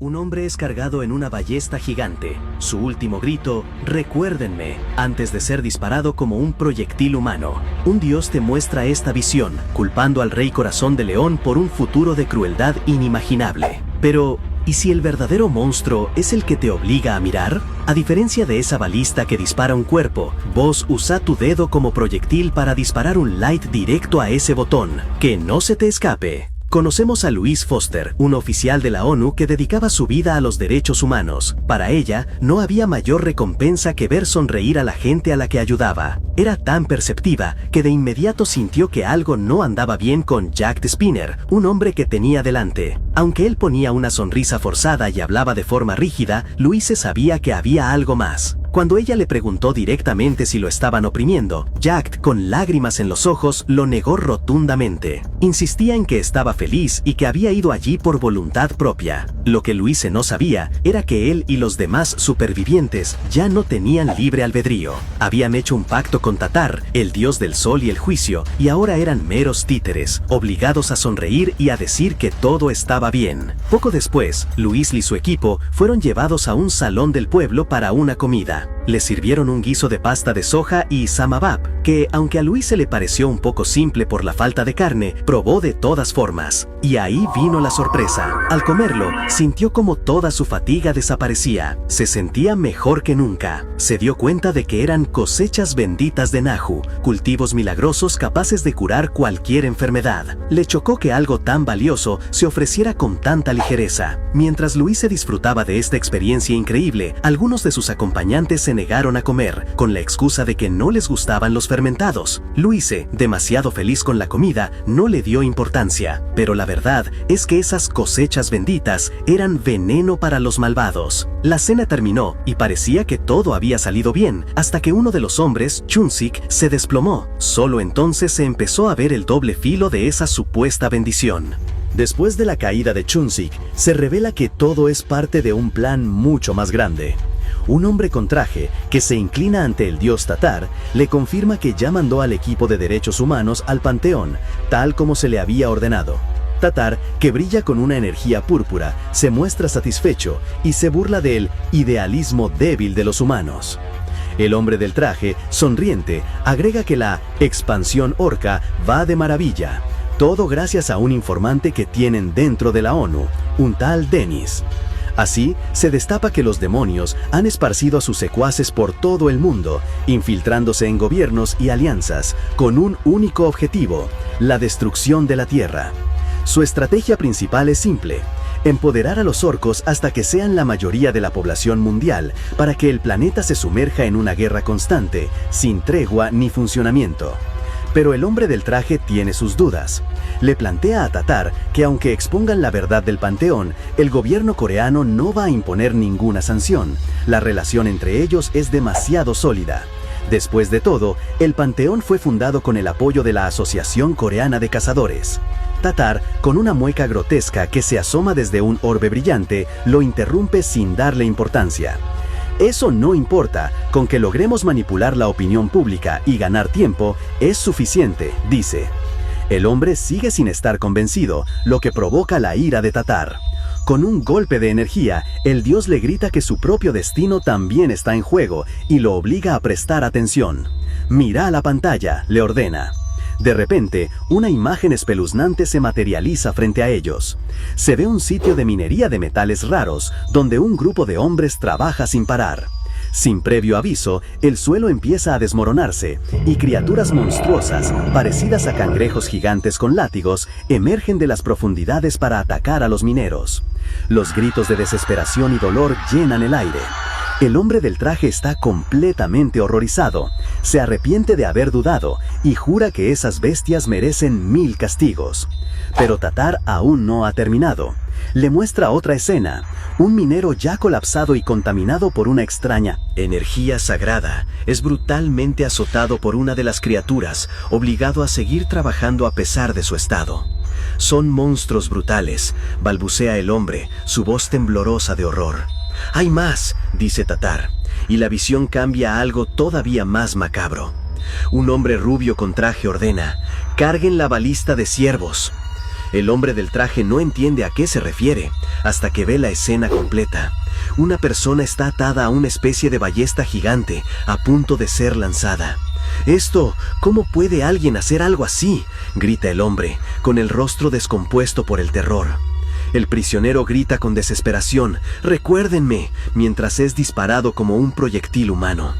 Un hombre es cargado en una ballesta gigante. Su último grito, recuérdenme, antes de ser disparado como un proyectil humano. Un dios te muestra esta visión, culpando al rey Corazón de León por un futuro de crueldad inimaginable. Pero, ¿y si el verdadero monstruo es el que te obliga a mirar? A diferencia de esa balista que dispara un cuerpo, vos usa tu dedo como proyectil para disparar un light directo a ese botón. ¡Que no se te escape! Conocemos a Louise Foster, una oficial de la ONU que dedicaba su vida a los derechos humanos. Para ella, no había mayor recompensa que ver sonreír a la gente a la que ayudaba. Era tan perceptiva que de inmediato sintió que algo no andaba bien con Jack Spinner, un hombre que tenía delante. Aunque él ponía una sonrisa forzada y hablaba de forma rígida, Louise sabía que había algo más. Cuando ella le preguntó directamente si lo estaban oprimiendo, Jack, con lágrimas en los ojos, lo negó rotundamente. Insistía en que estaba feliz y que había ido allí por voluntad propia. Lo que Louise no sabía era que él y los demás supervivientes ya no tenían libre albedrío. Habían hecho un pacto con Tatar, el dios del sol y el juicio, y ahora eran meros títeres, obligados a sonreír y a decir que todo estaba bien. Poco después, Louise y su equipo fueron llevados a un salón del pueblo para una comida. Les sirvieron un guiso de pasta de soja y samabab, que, aunque a Louise le pareció un poco simple por la falta de carne, probó de todas formas. Y ahí vino la sorpresa. Al comerlo, sintió como toda su fatiga desaparecía. Se sentía mejor que nunca. Se dio cuenta de que eran cosechas benditas de Nahu, cultivos milagrosos capaces de curar cualquier enfermedad. Le chocó que algo tan valioso se ofreciera con tanta ligereza. Mientras Louise disfrutaba de esta experiencia increíble, algunos de sus acompañantes se negaron a comer, con la excusa de que no les gustaban los fermentados. Louise, demasiado feliz con la comida, no le dio importancia, pero la verdad es que esas cosechas benditas eran veneno para los malvados. La cena terminó y parecía que todo había salido bien, hasta que uno de los hombres, Chunsik, se desplomó. Solo entonces se empezó a ver el doble filo de esa supuesta bendición. Después de la caída de Chunsik, se revela que todo es parte de un plan mucho más grande. Un hombre con traje, que se inclina ante el dios Tatar, le confirma que ya mandó al equipo de derechos humanos al panteón, tal como se le había ordenado. Tatar, que brilla con una energía púrpura, se muestra satisfecho y se burla del idealismo débil de los humanos. El hombre del traje, sonriente, agrega que la expansión orca va de maravilla. Todo gracias a un informante que tienen dentro de la ONU, un tal Dennis. Así, se destapa que los demonios han esparcido a sus secuaces por todo el mundo, infiltrándose en gobiernos y alianzas, con un único objetivo: la destrucción de la Tierra. Su estrategia principal es simple: empoderar a los orcos hasta que sean la mayoría de la población mundial, para que el planeta se sumerja en una guerra constante, sin tregua ni funcionamiento. Pero el hombre del traje tiene sus dudas. Le plantea a Tatar que aunque expongan la verdad del panteón, el gobierno coreano no va a imponer ninguna sanción. La relación entre ellos es demasiado sólida. Después de todo, el panteón fue fundado con el apoyo de la Asociación Coreana de Cazadores. Tatar, con una mueca grotesca que se asoma desde un orbe brillante, lo interrumpe sin darle importancia. Eso no importa, con que logremos manipular la opinión pública y ganar tiempo, es suficiente, dice. El hombre sigue sin estar convencido, lo que provoca la ira de Tatar. Con un golpe de energía, el dios le grita que su propio destino también está en juego y lo obliga a prestar atención. Mira a la pantalla, le ordena. De repente, una imagen espeluznante se materializa frente a ellos. Se ve un sitio de minería de metales raros, donde un grupo de hombres trabaja sin parar. Sin previo aviso, el suelo empieza a desmoronarse, y criaturas monstruosas, parecidas a cangrejos gigantes con látigos, emergen de las profundidades para atacar a los mineros. Los gritos de desesperación y dolor llenan el aire. El hombre del traje está completamente horrorizado, se arrepiente de haber dudado y jura que esas bestias merecen 1000 castigos. Pero Tatar aún no ha terminado. Le muestra otra escena, un minero ya colapsado y contaminado por una extraña energía sagrada, es brutalmente azotado por una de las criaturas, obligado a seguir trabajando a pesar de su estado. Son monstruos brutales, balbucea el hombre, su voz temblorosa de horror. «Hay más», dice Tatar, y la visión cambia a algo todavía más macabro. Un hombre rubio con traje ordena: «Carguen la balista de ciervos». El hombre del traje no entiende a qué se refiere, hasta que ve la escena completa. Una persona está atada a una especie de ballesta gigante, a punto de ser lanzada. ¿Cómo puede alguien hacer algo así?, grita el hombre, con el rostro descompuesto por el terror. El prisionero grita con desesperación, «¡Recuérdenme!», mientras es disparado como un proyectil humano.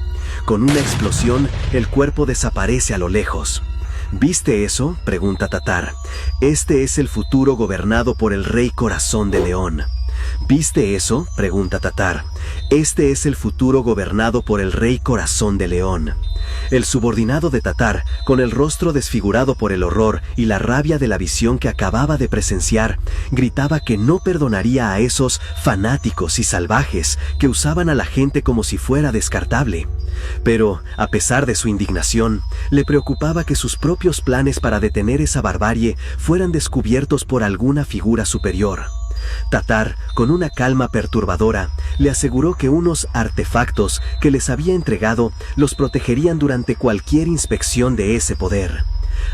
Con una explosión, el cuerpo desaparece a lo lejos. «¿Viste eso?», pregunta Tatar. «Este es el futuro gobernado por el rey Corazón de León». «¿Viste eso?», pregunta Tatar. «Este es el futuro gobernado por el rey Corazón de León». El subordinado de Tatar, con el rostro desfigurado por el horror y la rabia de la visión que acababa de presenciar, gritaba que no perdonaría a esos fanáticos y salvajes que usaban a la gente como si fuera descartable. Pero, a pesar de su indignación, le preocupaba que sus propios planes para detener esa barbarie fueran descubiertos por alguna figura superior. Tatar, con una calma perturbadora, le aseguró que unos artefactos que les había entregado los protegerían durante cualquier inspección de ese poder.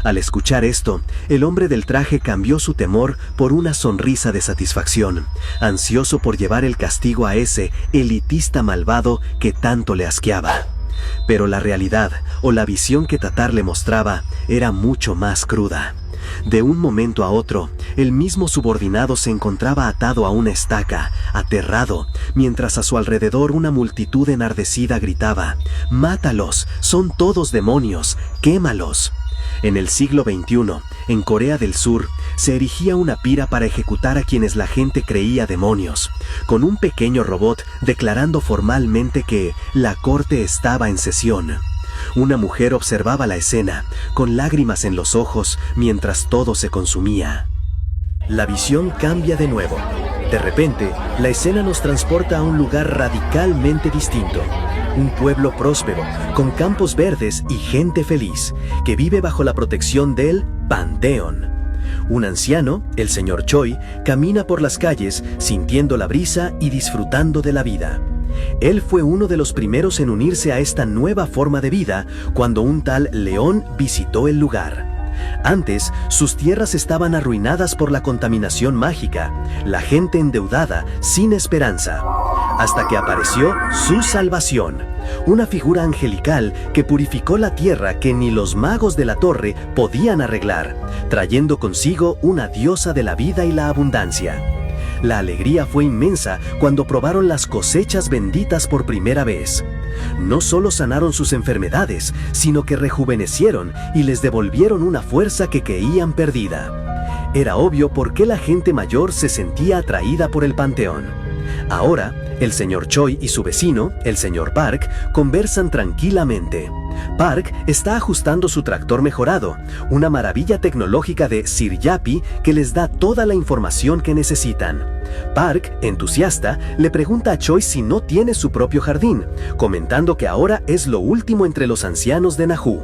Al escuchar esto, el hombre del traje cambió su temor por una sonrisa de satisfacción, ansioso por llevar el castigo a ese elitista malvado que tanto le asqueaba. Pero la realidad, o la visión que Tatar le mostraba, era mucho más cruda. De un momento a otro, el mismo subordinado se encontraba atado a una estaca, aterrado, mientras a su alrededor una multitud enardecida gritaba: «¡Mátalos! ¡Son todos demonios! ¡Quémalos!». En el siglo XXI, en Corea del Sur, se erigía una pira para ejecutar a quienes la gente creía demonios, con un pequeño robot declarando formalmente que la corte estaba en sesión. Una mujer observaba la escena, con lágrimas en los ojos, mientras todo se consumía. La visión cambia de nuevo. De repente, la escena nos transporta a un lugar radicalmente distinto. Un pueblo próspero, con campos verdes y gente feliz, que vive bajo la protección del Panteón. Un anciano, el señor Choi, camina por las calles sintiendo la brisa y disfrutando de la vida. Él fue uno de los primeros en unirse a esta nueva forma de vida cuando un tal León visitó el lugar. Antes, sus tierras estaban arruinadas por la contaminación mágica, la gente endeudada, sin esperanza, hasta que apareció su salvación, una figura angelical que purificó la tierra que ni los magos de la torre podían arreglar, trayendo consigo una diosa de la vida y la abundancia. La alegría fue inmensa cuando probaron las cosechas benditas por primera vez. No solo sanaron sus enfermedades, sino que rejuvenecieron y les devolvieron una fuerza que creían perdida. Era obvio por qué la gente mayor se sentía atraída por el panteón. Ahora, el señor Choi y su vecino, el señor Park, conversan tranquilamente. Park está ajustando su tractor mejorado, una maravilla tecnológica de Sir Yapi que les da toda la información que necesitan. Park, entusiasta, le pregunta a Choi si no tiene su propio jardín, comentando que ahora es lo último entre los ancianos de Nahu.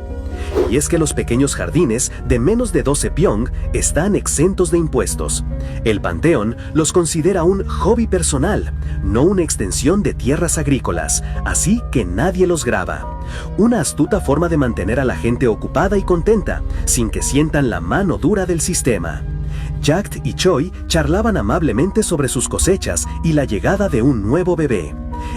Y es que los pequeños jardines de menos de 12 pyong están exentos de impuestos. El panteón los considera un hobby personal, no una extensión de tierras agrícolas, así que nadie los graba. Una astuta forma de mantener a la gente ocupada y contenta, sin que sientan la mano dura del sistema. Jack y Choi charlaban amablemente sobre sus cosechas y la llegada de un nuevo bebé.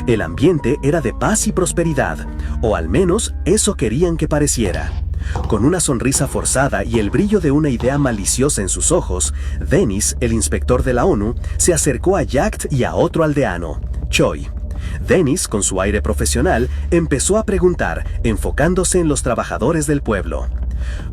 El ambiente era de paz y prosperidad, o al menos eso querían que pareciera. Con una sonrisa forzada y el brillo de una idea maliciosa en sus ojos, Dennis, el inspector de la ONU, se acercó a Jack y a otro aldeano, Choi. Dennis, con su aire profesional, empezó a preguntar, enfocándose en los trabajadores del pueblo.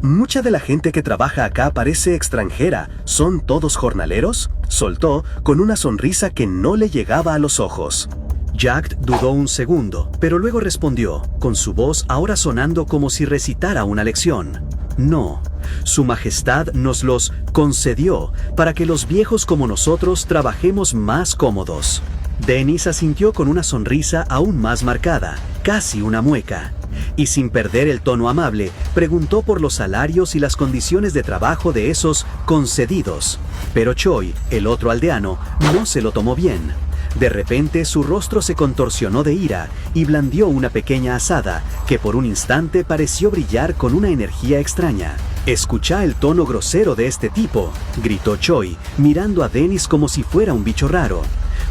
«Mucha de la gente que trabaja acá parece extranjera. ¿Son todos jornaleros?», soltó con una sonrisa que no le llegaba a los ojos. Jack dudó un segundo, pero luego respondió, con su voz ahora sonando como si recitara una lección. «No, Su Majestad nos los concedió para que los viejos como nosotros trabajemos más cómodos». Dennis asintió con una sonrisa aún más marcada, casi una mueca, y sin perder el tono amable, preguntó por los salarios y las condiciones de trabajo de esos concedidos. Pero Choi, el otro aldeano, no se lo tomó bien. De repente su rostro se contorsionó de ira y blandió una pequeña azada que por un instante pareció brillar con una energía extraña. «Escucha el tono grosero de este tipo», gritó Choi, mirando a Dennis como si fuera un bicho raro.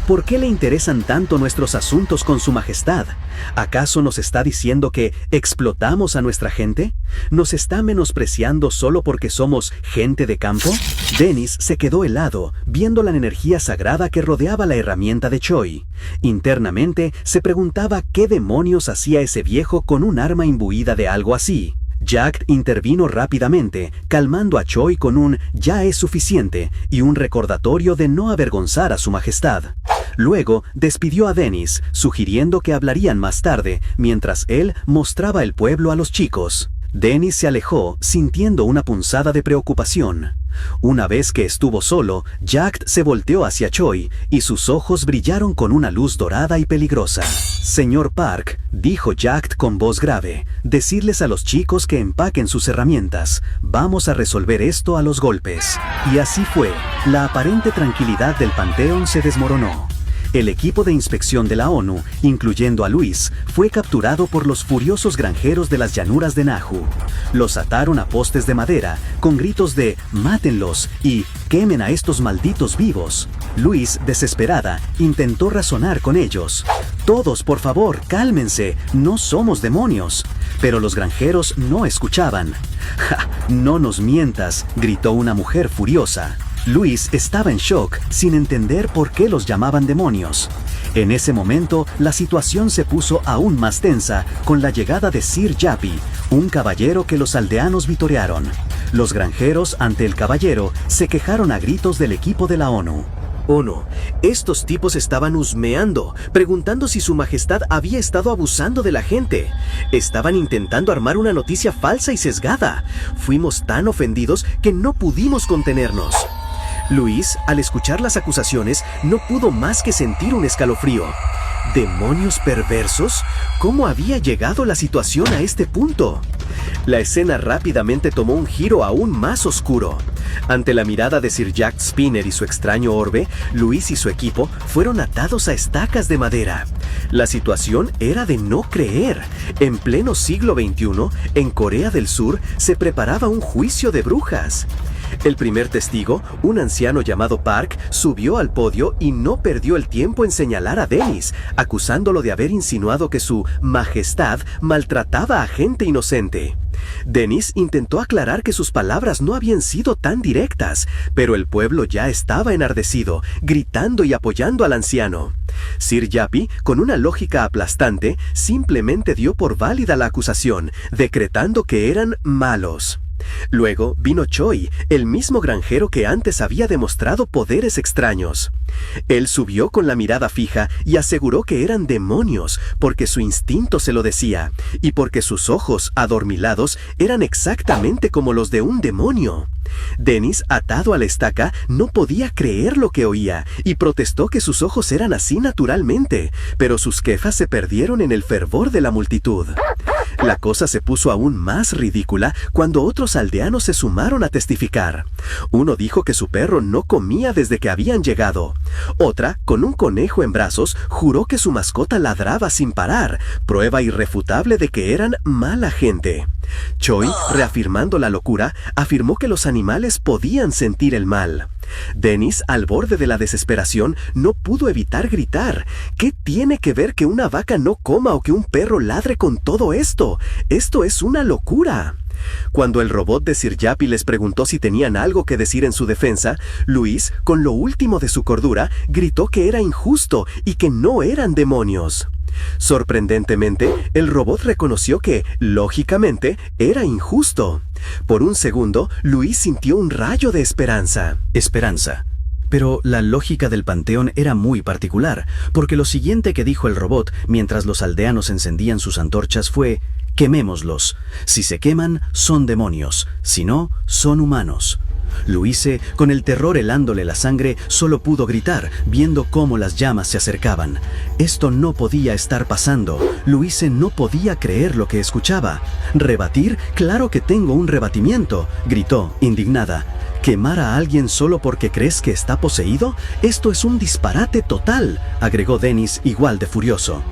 ¿Por qué le interesan tanto nuestros asuntos con su majestad? ¿Acaso nos está diciendo que explotamos a nuestra gente? ¿Nos está menospreciando solo porque somos gente de campo? Dennis se quedó helado, viendo la energía sagrada que rodeaba la herramienta de Choi. Internamente se preguntaba qué demonios hacía ese viejo con un arma imbuida de algo así. Jack intervino rápidamente, calmando a Choi con un «ya es suficiente» y un recordatorio de no avergonzar a su majestad. Luego despidió a Dennis, sugiriendo que hablarían más tarde, mientras él mostraba el pueblo a los chicos. Dennis se alejó, sintiendo una punzada de preocupación. Una vez que estuvo solo, Jack se volteó hacia Choi y sus ojos brillaron con una luz dorada y peligrosa. «Señor Park», dijo Jack con voz grave, «decirles a los chicos que empaquen sus herramientas. Vamos a resolver esto a los golpes». Y así fue. La aparente tranquilidad del Panteón se desmoronó. El equipo de inspección de la ONU, incluyendo a Luis, fue capturado por los furiosos granjeros de las llanuras de Nahu. Los ataron a postes de madera, con gritos de «mátenlos» y «quemen a estos malditos vivos». Luis, desesperada, intentó razonar con ellos. «Todos, por favor, cálmense, no somos demonios». Pero los granjeros no escuchaban. «¡Ja! No nos mientas», gritó una mujer furiosa. Luis estaba en shock, sin entender por qué los llamaban demonios. En ese momento, la situación se puso aún más tensa con la llegada de Sir Yapi, un caballero que los aldeanos vitorearon. Los granjeros, ante el caballero, se quejaron a gritos del equipo de la ONU. «ONU, estos tipos estaban husmeando, preguntando si su majestad había estado abusando de la gente. Estaban intentando armar una noticia falsa y sesgada. Fuimos tan ofendidos que no pudimos contenernos». Luis, al escuchar las acusaciones, no pudo más que sentir un escalofrío. ¿Demonios perversos? ¿Cómo había llegado la situación a este punto? La escena rápidamente tomó un giro aún más oscuro. Ante la mirada de Sir Jack Spinner y su extraño orbe, Luis y su equipo fueron atados a estacas de madera. La situación era de no creer. En pleno siglo XXI, en Corea del Sur, se preparaba un juicio de brujas. El primer testigo, un anciano llamado Park, subió al podio y no perdió el tiempo en señalar a Dennis, acusándolo de haber insinuado que su majestad maltrataba a gente inocente. Dennis intentó aclarar que sus palabras no habían sido tan directas, pero el pueblo ya estaba enardecido, gritando y apoyando al anciano. Sir Yapi, con una lógica aplastante, simplemente dio por válida la acusación, decretando que eran malos. Luego vino Choi, el mismo granjero que antes había demostrado poderes extraños. Él subió con la mirada fija y aseguró que eran demonios, porque su instinto se lo decía, y porque sus ojos, adormilados, eran exactamente como los de un demonio. Dennis, atado a la estaca, no podía creer lo que oía, y protestó que sus ojos eran así naturalmente, pero sus quejas se perdieron en el fervor de la multitud. La cosa se puso aún más ridícula cuando otros aldeanos se sumaron a testificar. Uno dijo que su perro no comía desde que habían llegado. Otra, con un conejo en brazos, juró que su mascota ladraba sin parar, prueba irrefutable de que eran mala gente. Choi, reafirmando la locura, afirmó que los animales podían sentir el mal. Dennis, al borde de la desesperación, no pudo evitar gritar. ¿Qué tiene que ver que una vaca no coma o que un perro ladre con todo esto? ¡Esto es una locura! Cuando el robot de Sir Yapi les preguntó si tenían algo que decir en su defensa, Luis, con lo último de su cordura, gritó que era injusto y que no eran demonios. Sorprendentemente, el robot reconoció que, lógicamente, era injusto. Por un segundo, Luis sintió un rayo de esperanza. Esperanza. Pero la lógica del panteón era muy particular, porque lo siguiente que dijo el robot mientras los aldeanos encendían sus antorchas fue: «Quemémoslos. Si se queman, son demonios. Si no, son humanos». Luise, con el terror helándole la sangre, solo pudo gritar, viendo cómo las llamas se acercaban. Esto no podía estar pasando. Luise no podía creer lo que escuchaba. «¿Rebatir? ¡Claro que tengo un rebatimiento!», gritó, indignada. ¿Quemar a alguien solo porque crees que está poseído? Esto es un disparate total, agregó Dennis igual de furioso.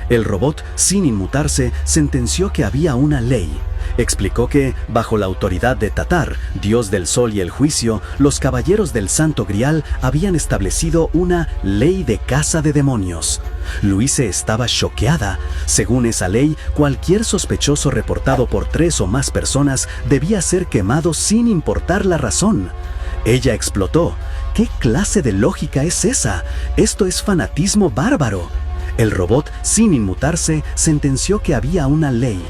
El robot, sin inmutarse, sentenció que había una ley. Explicó que, bajo la autoridad de Tatar, dios del sol y el juicio, los caballeros del Santo Grial habían establecido una ley de caza de demonios. Louise estaba choqueada. Según esa ley, cualquier sospechoso reportado por 3 o más personas debía ser quemado sin importar la razón. Ella explotó. ¿Qué clase de lógica es esa? Esto es fanatismo bárbaro. El robot, sin inmutarse, sentenció que había una ley.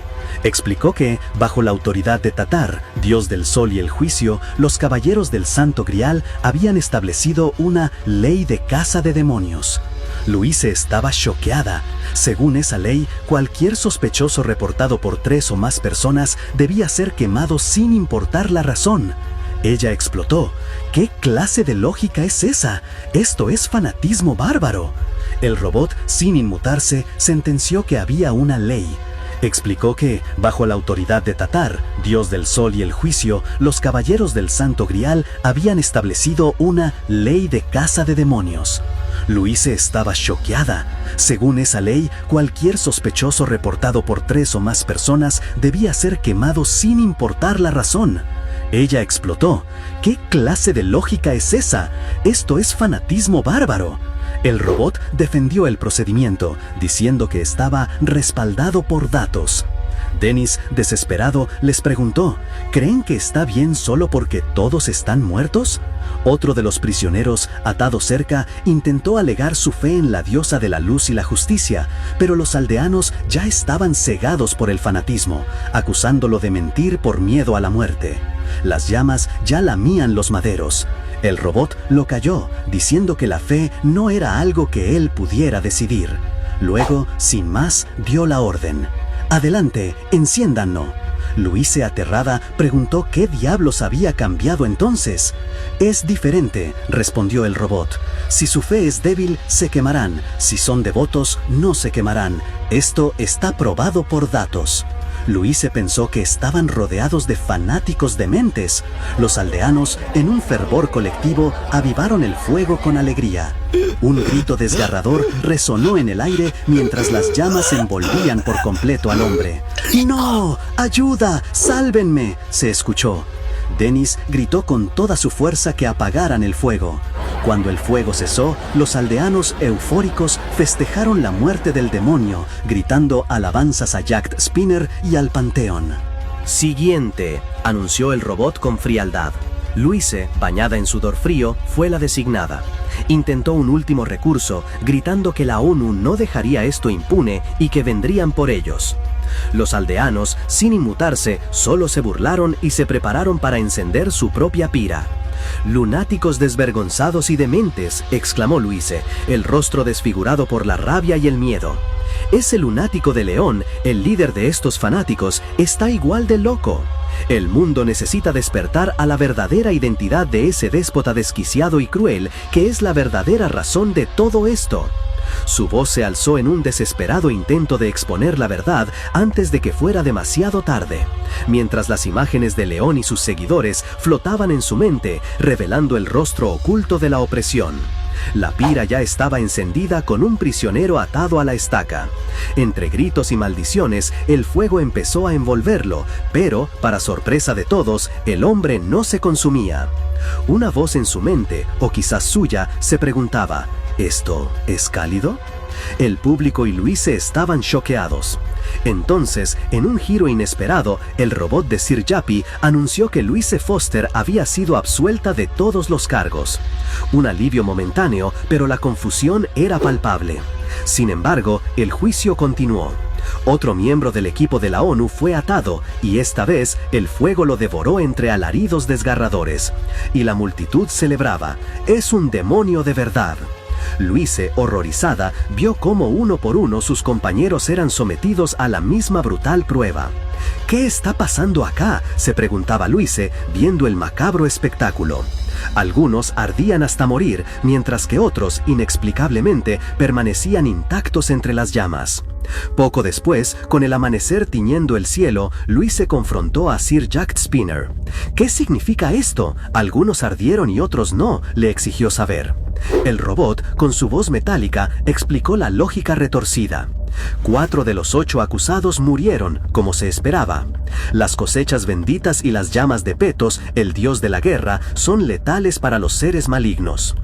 Explicó que, bajo la autoridad de Tatar, dios del sol y el juicio, los caballeros del Santo Grial habían establecido una ley de caza de demonios. Louise estaba choqueada. Según esa ley, cualquier sospechoso reportado por 3 o más personas debía ser quemado sin importar la razón. Ella explotó. ¿Qué clase de lógica es esa? Esto es fanatismo bárbaro. El robot, sin inmutarse, sentenció que había una ley. Explicó que, bajo la autoridad de Tatar, dios del sol y el juicio, los caballeros del Santo Grial habían establecido una ley de caza de demonios. Louise estaba choqueada. Según esa ley, cualquier sospechoso reportado por 3 o más personas debía ser quemado sin importar la razón. Ella explotó. ¿Qué clase de lógica es esa? Esto es fanatismo bárbaro. El robot defendió el procedimiento, diciendo que estaba respaldado por datos. Dennis, desesperado, les preguntó, ¿creen que está bien solo porque todos están muertos? Otro de los prisioneros, atado cerca, intentó alegar su fe en la diosa de la luz y la justicia, pero los aldeanos ya estaban cegados por el fanatismo, acusándolo de mentir por miedo a la muerte. Las llamas ya lamían los maderos. El robot lo calló, diciendo que la fe no era algo que él pudiera decidir. Luego, sin más, dio la orden. «Adelante, enciéndanlo». Louise, aterrada, preguntó qué diablos había cambiado entonces. «Es diferente», respondió el robot. «Si su fe es débil, se quemarán. Si son devotos, no se quemarán. Esto está probado por datos». Louise pensó que estaban rodeados de fanáticos dementes. Los aldeanos, en un fervor colectivo, avivaron el fuego con alegría. Un grito desgarrador resonó en el aire mientras las llamas envolvían por completo al hombre. «¡No! ¡Ayuda! ¡Sálvenme!», se escuchó. Dennis gritó con toda su fuerza que apagaran el fuego. Cuando el fuego cesó, los aldeanos eufóricos festejaron la muerte del demonio, gritando alabanzas a Jack Spinner y al Panteón. «Siguiente», anunció el robot con frialdad. Louise, bañada en sudor frío, fue la designada. Intentó un último recurso, gritando que la ONU no dejaría esto impune y que vendrían por ellos. Los aldeanos, sin inmutarse, solo se burlaron y se prepararon para encender su propia pira. «Lunáticos desvergonzados y dementes», exclamó Louise, el rostro desfigurado por la rabia y el miedo. «Ese lunático de León, el líder de estos fanáticos, está igual de loco. El mundo necesita despertar a la verdadera identidad de ese déspota desquiciado y cruel, que es la verdadera razón de todo esto». Su voz se alzó en un desesperado intento de exponer la verdad antes de que fuera demasiado tarde, mientras las imágenes de León y sus seguidores flotaban en su mente, revelando el rostro oculto de la opresión. La pira ya estaba encendida con un prisionero atado a la estaca. Entre gritos y maldiciones, el fuego empezó a envolverlo, pero, para sorpresa de todos, el hombre no se consumía. Una voz en su mente, o quizás suya, se preguntaba, ¿esto es cálido? El público y Louise estaban choqueados. Entonces, en un giro inesperado, el robot de Sir Jappy anunció que Louise Foster había sido absuelta de todos los cargos. Un alivio momentáneo, pero la confusión era palpable. Sin embargo, el juicio continuó. Otro miembro del equipo de la ONU fue atado, y esta vez el fuego lo devoró entre alaridos desgarradores. Y la multitud celebraba, «Es un demonio de verdad». Louise, horrorizada, vio cómo uno por uno sus compañeros eran sometidos a la misma brutal prueba. «¿Qué está pasando acá?», se preguntaba Louise, viendo el macabro espectáculo. Algunos ardían hasta morir, mientras que otros, inexplicablemente, permanecían intactos entre las llamas. Poco después, con el amanecer tiñendo el cielo, Louise confrontó a Sir Jack Spinner. ¿Qué significa esto? Algunos ardieron y otros no, le exigió saber. El robot, con su voz metálica, explicó la lógica retorcida. 4 de los 8 acusados murieron, como se esperaba. Las cosechas benditas y las llamas de Petos, el dios de la guerra, son letales para los seres malignos.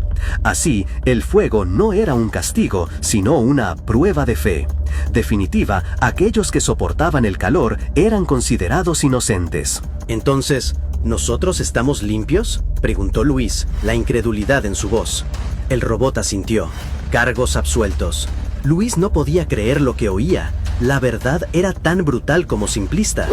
Así, el fuego no era un castigo, sino una prueba de fe. Definitiva, aquellos que soportaban el calor eran considerados inocentes. Entonces, ¿nosotros estamos limpios?, preguntó Luis, la incredulidad en su voz. El robot asintió. Cargos absueltos. Luis no podía creer lo que oía. La verdad era tan brutal como simplista.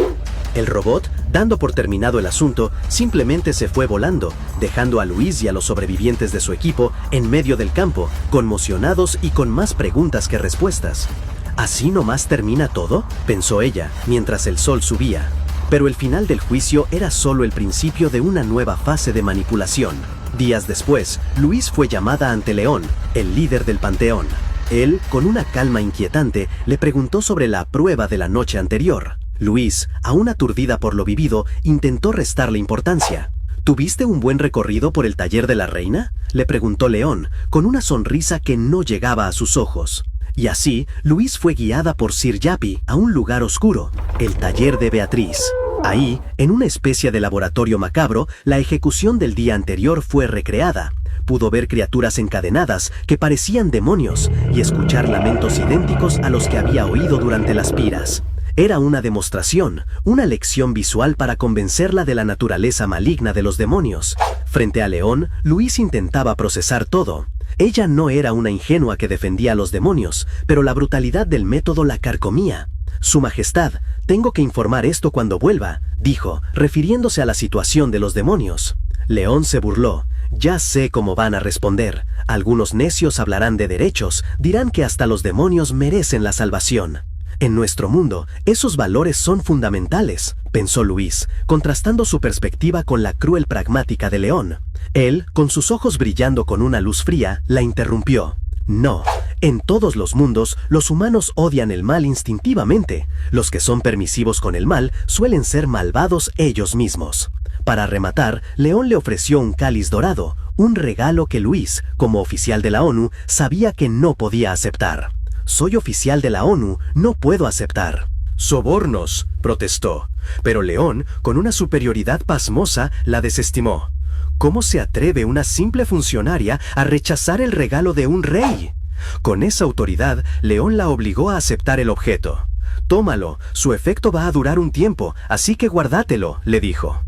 El robot, dando por terminado el asunto, simplemente se fue volando, dejando a Luis y a los sobrevivientes de su equipo en medio del campo, conmocionados y con más preguntas que respuestas. ¿Así nomás termina todo?, pensó ella, mientras el sol subía. Pero el final del juicio era solo el principio de una nueva fase de manipulación. Días después, Luis fue llamada ante León, el líder del panteón. Él, con una calma inquietante, le preguntó sobre la prueba de la noche anterior. Luis, aún aturdida por lo vivido, intentó restarle importancia. ¿Tuviste un buen recorrido por el taller de la reina?, le preguntó León, con una sonrisa que no llegaba a sus ojos. Y así, Luis fue guiada por Sir Yappy a un lugar oscuro, el taller de Beatriz. Ahí, en una especie de laboratorio macabro, la ejecución del día anterior fue recreada. Pudo ver criaturas encadenadas que parecían demonios y escuchar lamentos idénticos a los que había oído durante las piras. Era una demostración, una lección visual para convencerla de la naturaleza maligna de los demonios. Frente a León, Luis intentaba procesar todo. Ella no era una ingenua que defendía a los demonios, pero la brutalidad del método la carcomía. Su Majestad, tengo que informar esto cuando vuelva, dijo, refiriéndose a la situación de los demonios. León se burló. Ya sé cómo van a responder. Algunos necios hablarán de derechos, dirán que hasta los demonios merecen la salvación. En nuestro mundo, esos valores son fundamentales, pensó Luis, contrastando su perspectiva con la cruel pragmática de León. Él, con sus ojos brillando con una luz fría, la interrumpió. No, en todos los mundos, los humanos odian el mal instintivamente. Los que son permisivos con el mal suelen ser malvados ellos mismos. Para rematar, León le ofreció un cáliz dorado, un regalo que Luis, como oficial de la ONU, sabía que no podía aceptar. Soy oficial de la ONU, no puedo aceptar. Sobornos, protestó. Pero León, con una superioridad pasmosa, la desestimó. ¿Cómo se atreve una simple funcionaria a rechazar el regalo de un rey? Con esa autoridad, León la obligó a aceptar el objeto. Tómalo, su efecto va a durar un tiempo, así que guárdatelo, le dijo.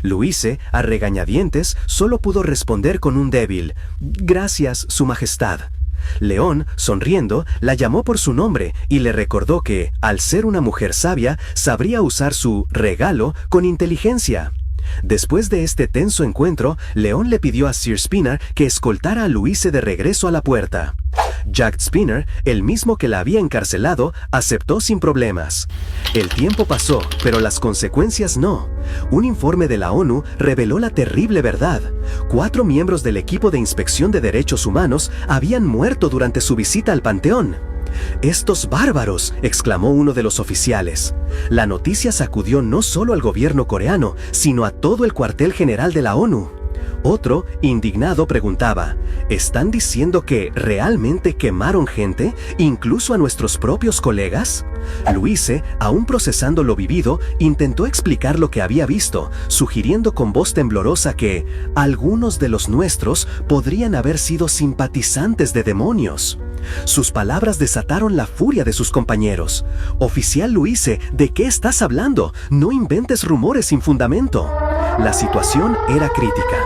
Louise, a regañadientes, solo pudo responder con un débil «Gracias, Su Majestad». León, sonriendo, la llamó por su nombre y le recordó que, al ser una mujer sabia, sabría usar su regalo con inteligencia. Después de este tenso encuentro, León le pidió a Sir Spinner que escoltara a Louise de regreso a la puerta. Jack Spinner, el mismo que la había encarcelado, aceptó sin problemas. El tiempo pasó, pero las consecuencias no. Un informe de la ONU reveló la terrible verdad. 4 miembros del equipo de inspección de derechos humanos habían muerto durante su visita al panteón. «¡Estos bárbaros!», exclamó uno de los oficiales. La noticia sacudió no solo al gobierno coreano, sino a todo el cuartel general de la ONU. Otro, indignado, preguntaba, ¿están diciendo que realmente quemaron gente, incluso a nuestros propios colegas? Louise, aún procesando lo vivido, intentó explicar lo que había visto, sugiriendo con voz temblorosa que algunos de los nuestros podrían haber sido simpatizantes de demonios. Sus palabras desataron la furia de sus compañeros. «Oficial Louise, ¿de qué estás hablando? No inventes rumores sin fundamento». La situación era crítica.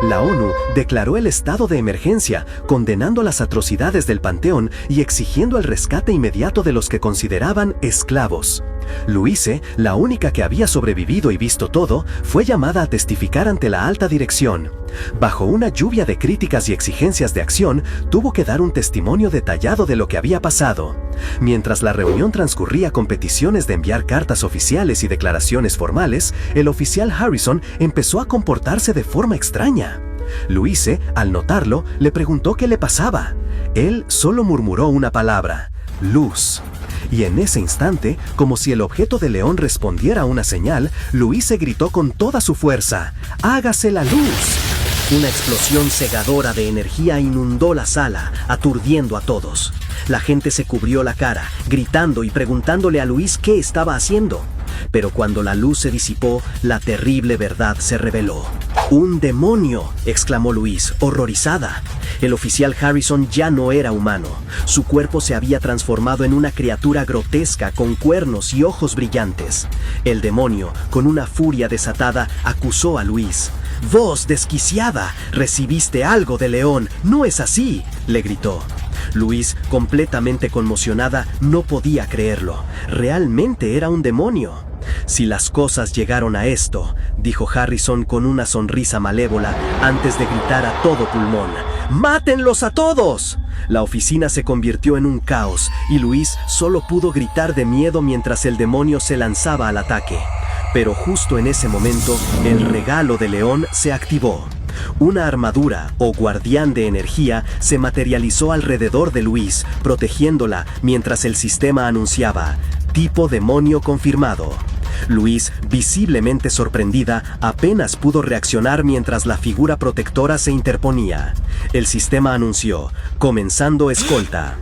La ONU declaró el estado de emergencia, condenando las atrocidades del panteón y exigiendo el rescate inmediato de los que consideraban esclavos. Louise, la única que había sobrevivido y visto todo, fue llamada a testificar ante la alta dirección. Bajo una lluvia de críticas y exigencias de acción, tuvo que dar un testimonio detallado de lo que había pasado. Mientras la reunión transcurría con peticiones de enviar cartas oficiales y declaraciones formales, el oficial Harrison empezó a comportarse de forma extraña. Louise, al notarlo, le preguntó qué le pasaba. Él solo murmuró una palabra: luz. y en ese instante, como si el objeto de león respondiera a una señal, Louise gritó con toda su fuerza: ¡hágase la luz! Una explosión cegadora de energía inundó la sala, aturdiendo a todos. La gente se cubrió la cara, gritando y preguntándole a Louise qué estaba haciendo. Pero cuando la luz se disipó, la terrible verdad se reveló. ¡Un demonio!, exclamó Louise, horrorizada. El oficial Harrison ya no era humano. Su cuerpo se había transformado en una criatura grotesca con cuernos y ojos brillantes. El demonio, con una furia desatada, acusó a Louise. «¡Vos, desquiciada! Recibiste algo de León, ¿no es así?», le gritó. Louise, completamente conmocionada, no podía creerlo. Realmente era un demonio. «Si las cosas llegaron a esto», dijo Harrison con una sonrisa malévola antes de gritar a todo pulmón: «¡mátenlos a todos!». La oficina se convirtió en un caos y Louise solo pudo gritar de miedo mientras el demonio se lanzaba al ataque. Pero justo en ese momento, el regalo de León se activó. Una armadura, o guardián de energía, se materializó alrededor de Louise, protegiéndola mientras el sistema anunciaba: «tipo demonio confirmado». Louise, visiblemente sorprendida, apenas pudo reaccionar mientras la figura protectora se interponía. El sistema anunció: «comenzando escolta».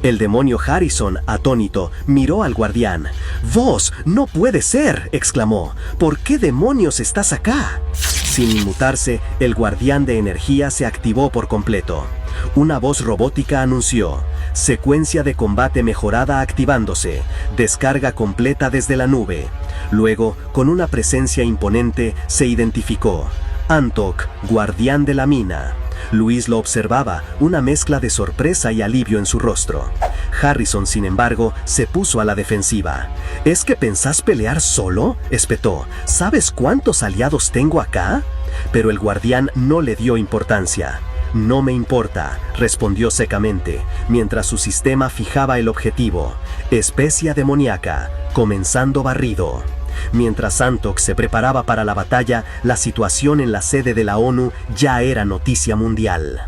El demonio Harrison, atónito, miró al guardián. «¡Vos! ¡No puede ser!», exclamó. «¿Por qué demonios estás acá?». Sin inmutarse, el guardián de energía se activó por completo. Una voz robótica anunció: «secuencia de combate mejorada activándose. Descarga completa desde la nube». Luego, con una presencia imponente, se identificó: «Antok, guardián de la mina». Louise lo observaba, una mezcla de sorpresa y alivio en su rostro. Harrison, sin embargo, se puso a la defensiva. «¿Es que pensás pelear solo?», espetó. «¿Sabes cuántos aliados tengo acá?». Pero el guardián no le dio importancia. «No me importa», respondió secamente, mientras su sistema fijaba el objetivo: «especia demoníaca, comenzando barrido». Mientras Antok se preparaba para la batalla, la situación en la sede de la ONU ya era noticia mundial.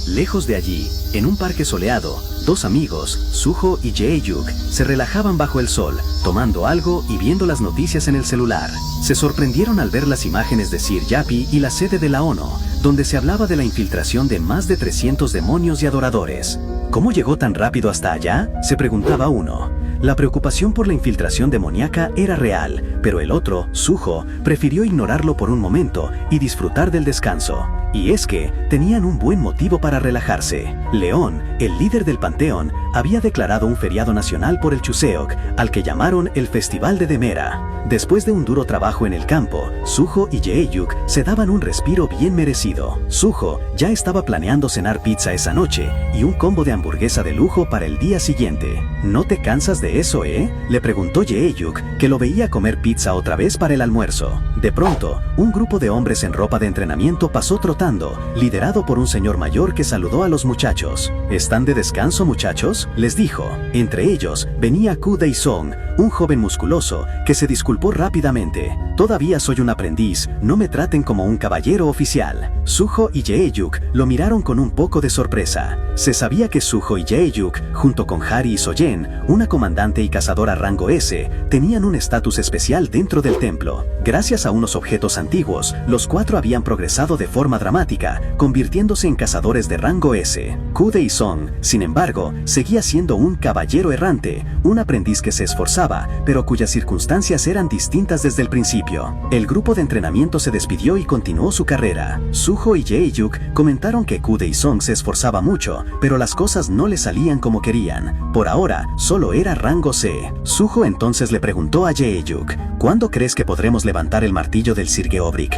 Lejos de allí, en un parque soleado, dos amigos, Suho y Jae-yuk, se relajaban bajo el sol, tomando algo y viendo las noticias en el celular. Se sorprendieron al ver las imágenes de Sir Yapi y la sede de la ONU, donde se hablaba de la infiltración de más de 300 demonios y adoradores. ¿Cómo llegó tan rápido hasta allá?, se preguntaba uno. La preocupación por la infiltración demoníaca era real, pero el otro, Suho, prefirió ignorarlo por un momento y disfrutar del descanso. Y es que tenían un buen motivo para relajarse. León, el líder del panteón, había declarado un feriado nacional por el Chuseok, al que llamaron el Festival de Demera. Después de un duro trabajo en el campo, Suho y Jae-yuk se daban un respiro bien merecido. Suho ya estaba planeando cenar pizza esa noche y un combo de hamburguesa de lujo para el día siguiente. «¿No te cansas de eso, le preguntó Jae-yuk, que lo veía comer pizza otra vez para el almuerzo. De pronto, un grupo de hombres en ropa de entrenamiento pasó trotando, liderado por un señor mayor que saludó a los muchachos. «¿Están de descanso, muchachos?», les dijo. Entre ellos venía Ku Dae-sung, un joven musculoso que se disculpó rápidamente. «Todavía soy un aprendiz, no me traten como un caballero oficial». Suho y Jae-yuk lo miraron con un poco de sorpresa. Se sabía que Suho y Jae-yuk, junto con Hari y Soyen, una comandante y cazadora rango S, tenían un estatus especial dentro del templo. Gracias a unos objetos antiguos, los cuatro habían progresado de forma dramática, convirtiéndose en cazadores de rango S. Ku Dae-sung, sin embargo, seguía siendo un caballero errante, un aprendiz que se esforzaba, pero cuyas circunstancias eran distintas desde el principio. El grupo de entrenamiento se despidió y continuó su carrera. Suho y Jae-yuk comentaron que Ku Dae-sung se esforzaba mucho, pero las cosas no le salían como querían. Por ahora, solo era rango C. Suho entonces le preguntó a Jae-yuk: «¿Cuándo crees que podremos levantar el martillo del Sir Geobrick?».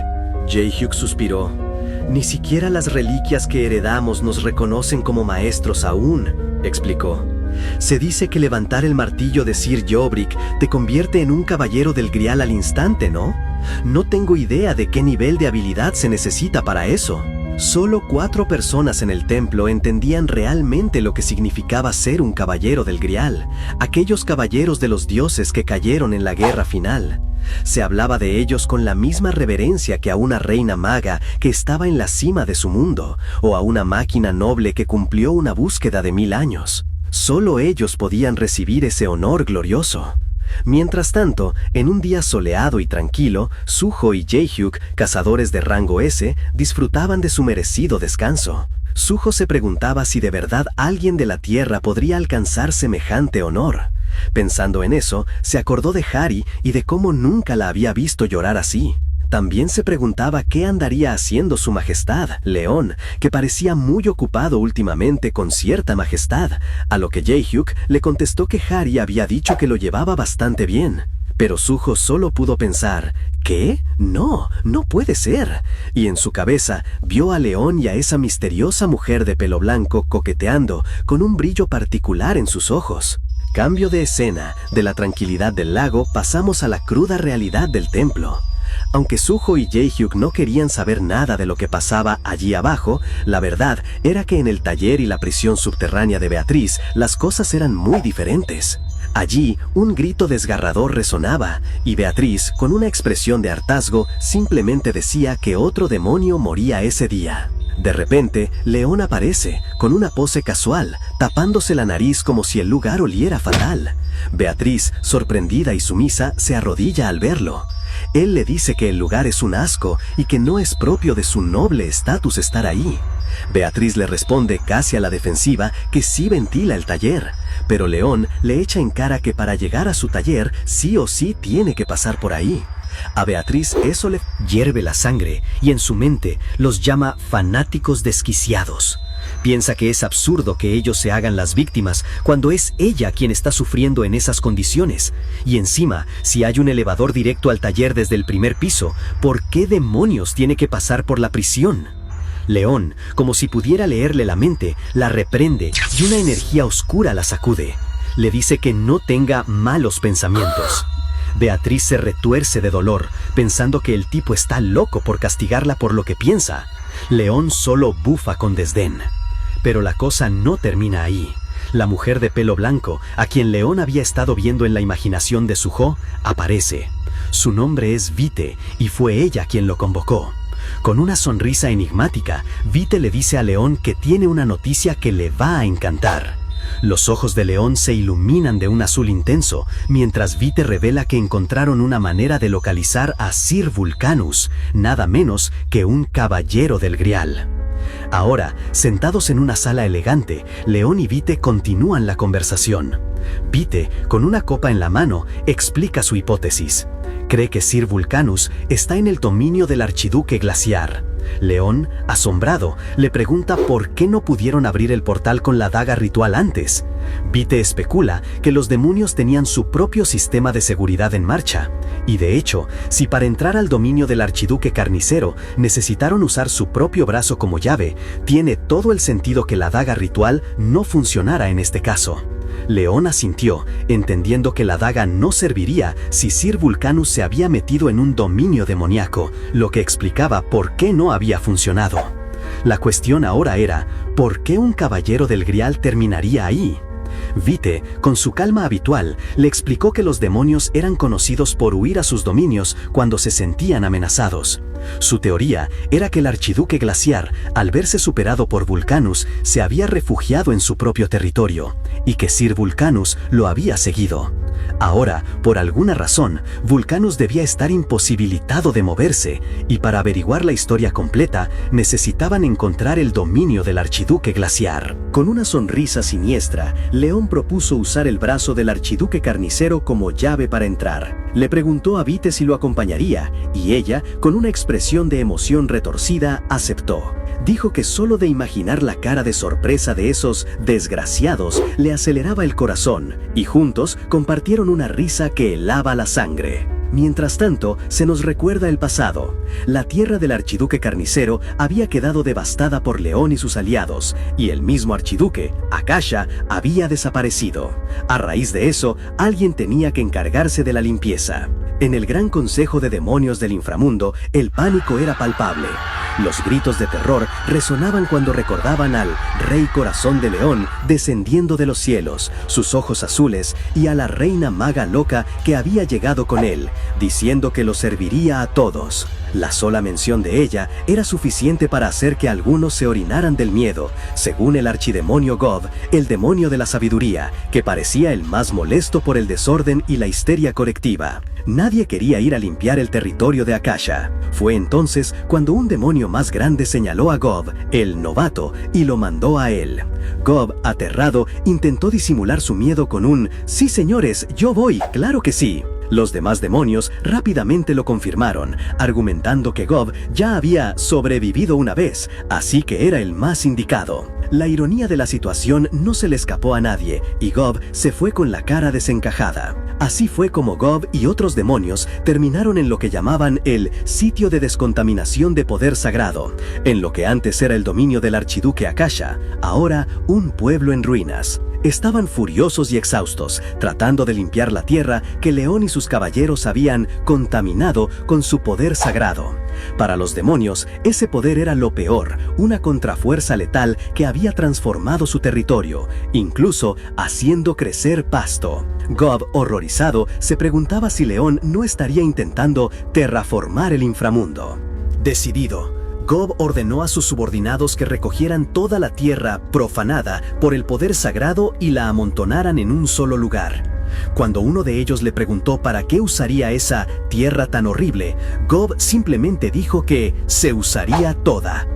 Jae-yuk suspiró. «Ni siquiera las reliquias que heredamos nos reconocen como maestros aún», explicó. «Se dice que levantar el martillo de Sir Geobrick te convierte en un caballero del Grial al instante, ¿no? No tengo idea de qué nivel de habilidad se necesita para eso». Solo 4 personas en el templo entendían realmente lo que significaba ser un caballero del Grial, aquellos caballeros de los dioses que cayeron en la guerra final. Se hablaba de ellos con la misma reverencia que a una reina maga que estaba en la cima de su mundo, o a una máquina noble que cumplió una búsqueda de 1000 años. Solo ellos podían recibir ese honor glorioso. Mientras tanto, en un día soleado y tranquilo, Suho y Jae-hyuk, cazadores de rango S, disfrutaban de su merecido descanso. Suho se preguntaba si de verdad alguien de la tierra podría alcanzar semejante honor. Pensando en eso, se acordó de Hari y de cómo nunca la había visto llorar así. También se preguntaba qué andaría haciendo su majestad, León, que parecía muy ocupado últimamente con cierta majestad, a lo que Jae-hyuk le contestó que Hari había dicho que lo llevaba bastante bien. Pero Suho solo pudo pensar, ¿qué? No, no puede ser. Y en su cabeza vio a León y a esa misteriosa mujer de pelo blanco coqueteando con un brillo particular en sus ojos. Cambio de escena, de la tranquilidad del lago pasamos a la cruda realidad del templo. Aunque Suho y Jae-hyuk no querían saber nada de lo que pasaba allí abajo, la verdad era que en el taller y la prisión subterránea de Beatriz las cosas eran muy diferentes. Allí, un grito desgarrador resonaba, y Beatriz, con una expresión de hartazgo, simplemente decía que otro demonio moría ese día. De repente, León aparece, con una pose casual, tapándose la nariz como si el lugar oliera fatal. Beatriz, sorprendida y sumisa, se arrodilla al verlo. Él le dice que el lugar es un asco y que no es propio de su noble estatus estar ahí. Beatriz le responde casi a la defensiva que sí ventila el taller, pero León le echa en cara que para llegar a su taller sí o sí tiene que pasar por ahí. A Beatriz eso le hierve la sangre y en su mente los llama fanáticos desquiciados. Piensa que es absurdo que ellos se hagan las víctimas cuando es ella quien está sufriendo en esas condiciones. Y encima, si hay un elevador directo al taller desde el primer piso, ¿por qué demonios tiene que pasar por la prisión? León, como si pudiera leerle la mente, la reprende y una energía oscura la sacude. Le dice que no tenga malos pensamientos. Beatriz se retuerce de dolor, pensando que el tipo está loco por castigarla por lo que piensa. León solo bufa con desdén. Pero la cosa no termina ahí. La mujer de pelo blanco, a quien León había estado viendo en la imaginación de Suho, aparece. Su nombre es Vite, y fue ella quien lo convocó. Con una sonrisa enigmática, Vite le dice a León que tiene una noticia que le va a encantar. Los ojos de León se iluminan de un azul intenso, mientras Vite revela que encontraron una manera de localizar a Sir Vulcanus, nada menos que un caballero del Grial. Ahora, sentados en una sala elegante, León y Vite continúan la conversación. Vite, con una copa en la mano, explica su hipótesis. Cree que Sir Vulcanus está en el dominio del archiduque glaciar. León, asombrado, le pregunta por qué no pudieron abrir el portal con la daga ritual antes. Vite especula que los demonios tenían su propio sistema de seguridad en marcha. Y de hecho, si para entrar al dominio del archiduque carnicero necesitaron usar su propio brazo como llave, tiene todo el sentido que la daga ritual no funcionara en este caso. León asintió, entendiendo que la daga no serviría si Sir Vulcanus se había metido en un dominio demoníaco, lo que explicaba por qué no había funcionado. La cuestión ahora era, ¿por qué un caballero del Grial terminaría ahí? Vite, con su calma habitual, le explicó que los demonios eran conocidos por huir a sus dominios cuando se sentían amenazados. Su teoría era que el archiduque glaciar, al verse superado por Vulcanus, se había refugiado en su propio territorio, y que Sir Vulcanus lo había seguido. Ahora, por alguna razón, Vulcanus debía estar imposibilitado de moverse, y para averiguar la historia completa, necesitaban encontrar el dominio del archiduque glaciar. Con una sonrisa siniestra, León propuso usar el brazo del archiduque carnicero como llave para entrar. Le preguntó a Vite si lo acompañaría, y ella, con una expresión de emoción retorcida, aceptó. Dijo que solo de imaginar la cara de sorpresa de esos desgraciados le aceleraba el corazón, y juntos compartieron una risa que helaba la sangre. Mientras tanto, se nos recuerda el pasado. La tierra del archiduque carnicero había quedado devastada por León y sus aliados, y el mismo archiduque, Akasha, había desaparecido. A raíz de eso, alguien tenía que encargarse de la limpieza. En el gran consejo de demonios del inframundo, el pánico era palpable. Los gritos de terror resonaban cuando recordaban al Rey Corazón de León descendiendo de los cielos, sus ojos azules, y a la reina maga loca que había llegado con él, diciendo que los serviría a todos. La sola mención de ella era suficiente para hacer que algunos se orinaran del miedo, según el archidemonio Gob, el demonio de la sabiduría, que parecía el más molesto por el desorden y la histeria colectiva. Nadie quería ir a limpiar el territorio de Akasha. Fue entonces cuando un demonio más grande señaló a Gob, el novato, y lo mandó a él. Gob, aterrado, intentó disimular su miedo con un «Sí, señores, yo voy, claro que sí». Los demás demonios rápidamente lo confirmaron, argumentando que Gob ya había sobrevivido una vez, así que era el más indicado. La ironía de la situación no se le escapó a nadie, y Gob se fue con la cara desencajada. Así fue como Gob y otros demonios terminaron en lo que llamaban el sitio de descontaminación de poder sagrado, en lo que antes era el dominio del archiduque Akasha, ahora un pueblo en ruinas. Estaban furiosos y exhaustos, tratando de limpiar la tierra que León y sus caballeros habían contaminado con su poder sagrado. Para los demonios, ese poder era lo peor, una contrafuerza letal que había transformado su territorio, incluso haciendo crecer pasto. Gob, horrorizado, se preguntaba si León no estaría intentando terraformar el inframundo. Decidido, Gob ordenó a sus subordinados que recogieran toda la tierra profanada por el poder sagrado y la amontonaran en un solo lugar. Cuando uno de ellos le preguntó para qué usaría esa tierra tan horrible, Gob simplemente dijo que se usaría toda.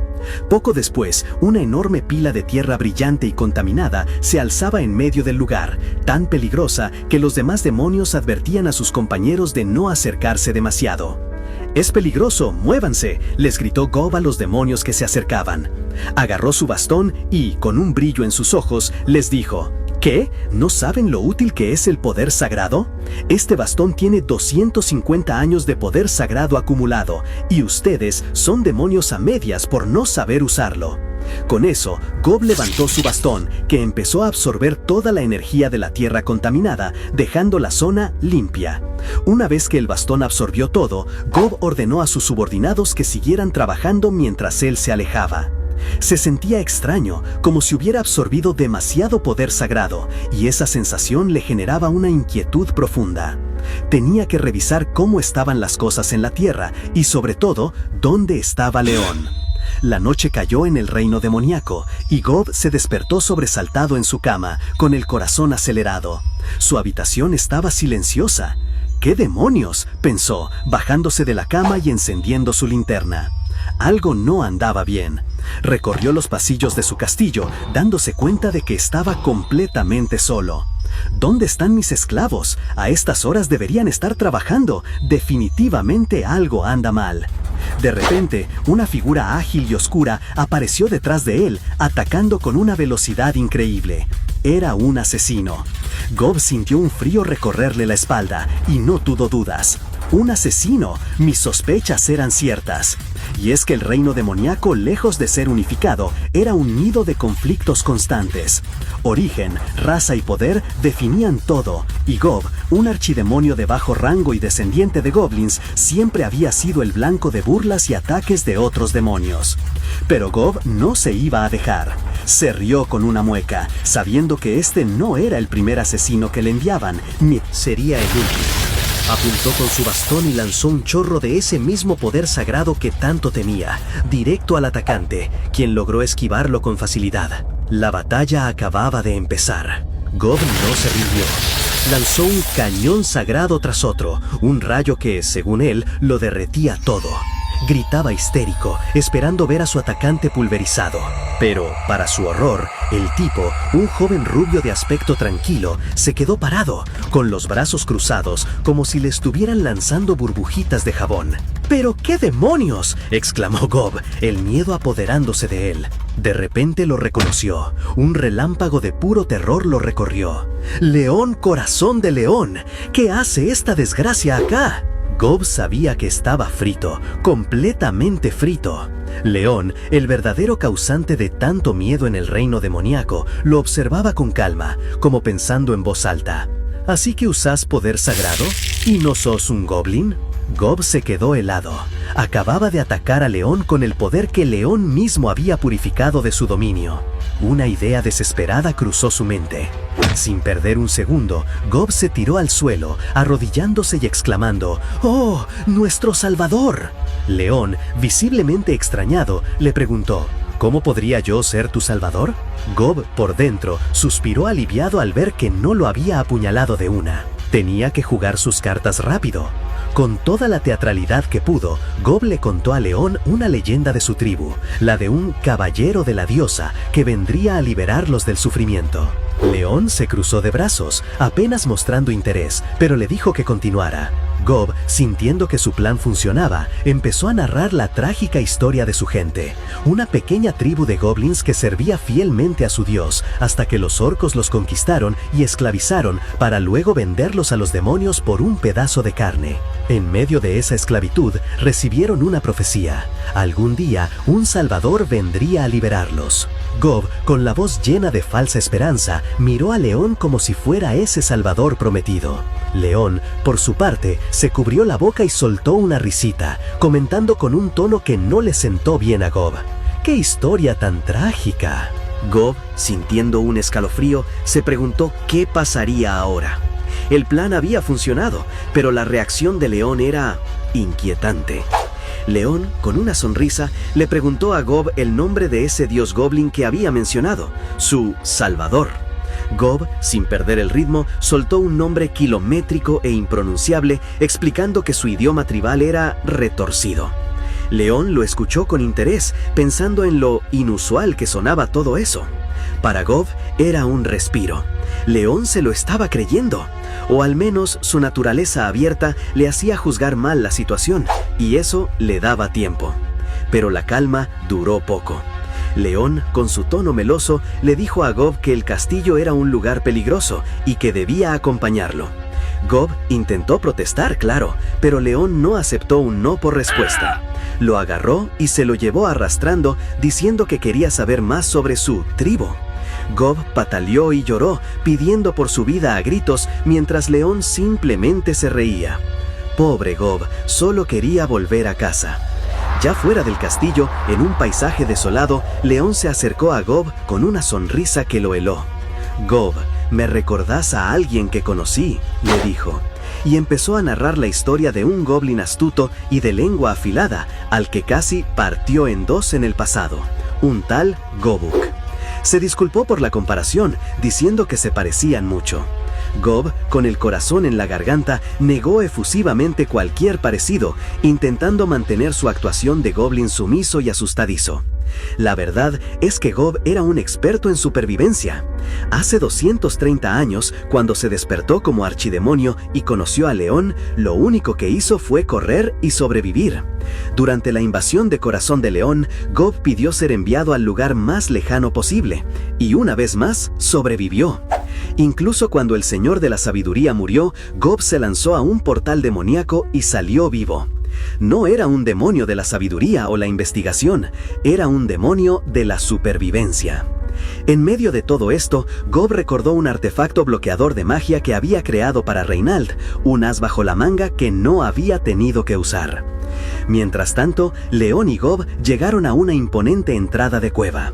Poco después, una enorme pila de tierra brillante y contaminada se alzaba en medio del lugar, tan peligrosa que los demás demonios advertían a sus compañeros de no acercarse demasiado. «Es peligroso, muévanse», les gritó Gob a los demonios que se acercaban. Agarró su bastón y, con un brillo en sus ojos, les dijo: ¿Qué? ¿No saben lo útil que es el poder sagrado? Este bastón tiene 250 años de poder sagrado acumulado, y ustedes son demonios a medias por no saber usarlo. Con eso, Gob levantó su bastón, que empezó a absorber toda la energía de la tierra contaminada, dejando la zona limpia. Una vez que el bastón absorbió todo, Gob ordenó a sus subordinados que siguieran trabajando mientras él se alejaba. Se sentía extraño, como si hubiera absorbido demasiado poder sagrado, y esa sensación le generaba una inquietud profunda. Tenía que revisar cómo estaban las cosas en la tierra y, sobre todo, dónde estaba León. La noche cayó en el reino demoníaco, y Gob se despertó sobresaltado en su cama, con el corazón acelerado. Su habitación estaba silenciosa. «¿Qué demonios?», pensó, bajándose de la cama y encendiendo su linterna. Algo no andaba bien. Recorrió los pasillos de su castillo, dándose cuenta de que estaba completamente solo. «¿Dónde están mis esclavos? A estas horas deberían estar trabajando. Definitivamente algo anda mal». De repente, una figura ágil y oscura apareció detrás de él, atacando con una velocidad increíble. Era un asesino. Gob sintió un frío recorrerle la espalda y no tuvo dudas. «Un asesino, mis sospechas eran ciertas». Y es que el reino demoníaco, lejos de ser unificado, era un nido de conflictos constantes. Origen, raza y poder definían todo, y Gob, un archidemonio de bajo rango y descendiente de goblins, siempre había sido el blanco de burlas y ataques de otros demonios. Pero Gob no se iba a dejar. Se rió con una mueca, sabiendo que este no era el primer asesino que le enviaban, ni sería el último. Apuntó con su bastón y lanzó un chorro de ese mismo poder sagrado que tanto temía, directo al atacante, quien logró esquivarlo con facilidad. La batalla acababa de empezar. Gob no se rindió. Lanzó un cañón sagrado tras otro, un rayo que, según él, lo derretía todo. Gritaba histérico, esperando ver a su atacante pulverizado. Pero, para su horror, el tipo, un joven rubio de aspecto tranquilo, se quedó parado, con los brazos cruzados, como si le estuvieran lanzando burbujitas de jabón. «¿Pero qué demonios?», exclamó Gob, el miedo apoderándose de él. De repente lo reconoció. Un relámpago de puro terror lo recorrió. «León, corazón de león, ¿qué hace esta desgracia acá?». Gob sabía que estaba frito, completamente frito. León, el verdadero causante de tanto miedo en el reino demoníaco, lo observaba con calma, como pensando en voz alta. «¿Así que usás poder sagrado? ¿Y no sos un goblin?». Gob se quedó helado. Acababa de atacar a León con el poder que León mismo había purificado de su dominio. Una idea desesperada cruzó su mente. Sin perder un segundo, Gob se tiró al suelo, arrodillándose y exclamando: ¡Oh, nuestro Salvador! León, visiblemente extrañado, le preguntó: ¿cómo podría yo ser tu salvador? Gob, por dentro, suspiró aliviado al ver que no lo había apuñalado de una. Tenía que jugar sus cartas rápido. Con toda la teatralidad que pudo, Gob le contó a León una leyenda de su tribu, la de un caballero de la diosa que vendría a liberarlos del sufrimiento. León se cruzó de brazos, apenas mostrando interés, pero le dijo que continuara. Gob, sintiendo que su plan funcionaba, empezó a narrar la trágica historia de su gente, una pequeña tribu de goblins que servía fielmente a su dios, hasta que los orcos los conquistaron y esclavizaron para luego venderlos a los demonios por un pedazo de carne. En medio de esa esclavitud, recibieron una profecía: algún día un salvador vendría a liberarlos. Gob, con la voz llena de falsa esperanza, miró a León como si fuera ese salvador prometido. León, por su parte, se cubrió la boca y soltó una risita, comentando con un tono que no le sentó bien a Gob: ¡qué historia tan trágica! Gob, sintiendo un escalofrío, se preguntó qué pasaría ahora. El plan había funcionado, pero la reacción de León era inquietante. León, con una sonrisa, le preguntó a Gob el nombre de ese dios goblin que había mencionado, su Salvador. Gob, sin perder el ritmo, soltó un nombre kilométrico e impronunciable, explicando que su idioma tribal era retorcido. León lo escuchó con interés, pensando en lo inusual que sonaba todo eso. Para Gob era un respiro. León se lo estaba creyendo, o al menos su naturaleza abierta le hacía juzgar mal la situación, y eso le daba tiempo. Pero la calma duró poco. León, con su tono meloso, le dijo a Gob que el castillo era un lugar peligroso y que debía acompañarlo. Gob intentó protestar, claro, pero León no aceptó un no por respuesta. Lo agarró y se lo llevó arrastrando, diciendo que quería saber más sobre su tribu. Gob pataleó y lloró, pidiendo por su vida a gritos, mientras León simplemente se reía. Pobre Gob, solo quería volver a casa. Ya fuera del castillo, en un paisaje desolado, León se acercó a Gob con una sonrisa que lo heló. «Gob, me recordás a alguien que conocí», le dijo, y empezó a narrar la historia de un goblin astuto y de lengua afilada, al que casi partió en dos en el pasado, un tal Gobuk. Se disculpó por la comparación, diciendo que se parecían mucho. Gob, con el corazón en la garganta, negó efusivamente cualquier parecido, intentando mantener su actuación de goblin sumiso y asustadizo. La verdad es que Gob era un experto en supervivencia. Hace 230 años, cuando se despertó como archidemonio y conoció a León, lo único que hizo fue correr y sobrevivir. Durante la invasión de Corazón de León, Gob pidió ser enviado al lugar más lejano posible, y una vez más, sobrevivió. Incluso cuando el Señor de la Sabiduría murió, Gob se lanzó a un portal demoníaco y salió vivo. No era un demonio de la sabiduría o la investigación, era un demonio de la supervivencia. En medio de todo esto, Gob recordó un artefacto bloqueador de magia que había creado para Reinald, un as bajo la manga que no había tenido que usar. Mientras tanto, León y Gob llegaron a una imponente entrada de cueva.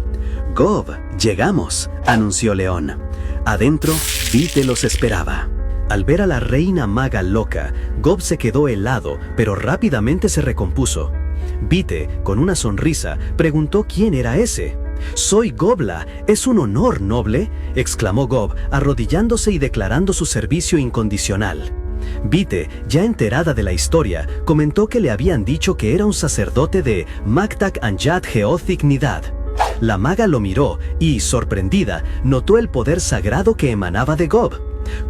«Gob, llegamos», anunció León. Adentro, Vite los esperaba. Al ver a la reina maga loca, Gob se quedó helado, pero rápidamente se recompuso. Vite, con una sonrisa, preguntó quién era ese. «Soy Gobla, es un honor, noble», exclamó Gob, arrodillándose y declarando su servicio incondicional. Vite, ya enterada de la historia, comentó que le habían dicho que era un sacerdote de Magtak Anjat Geothic Nidad. La maga lo miró y, sorprendida, notó el poder sagrado que emanaba de Gob.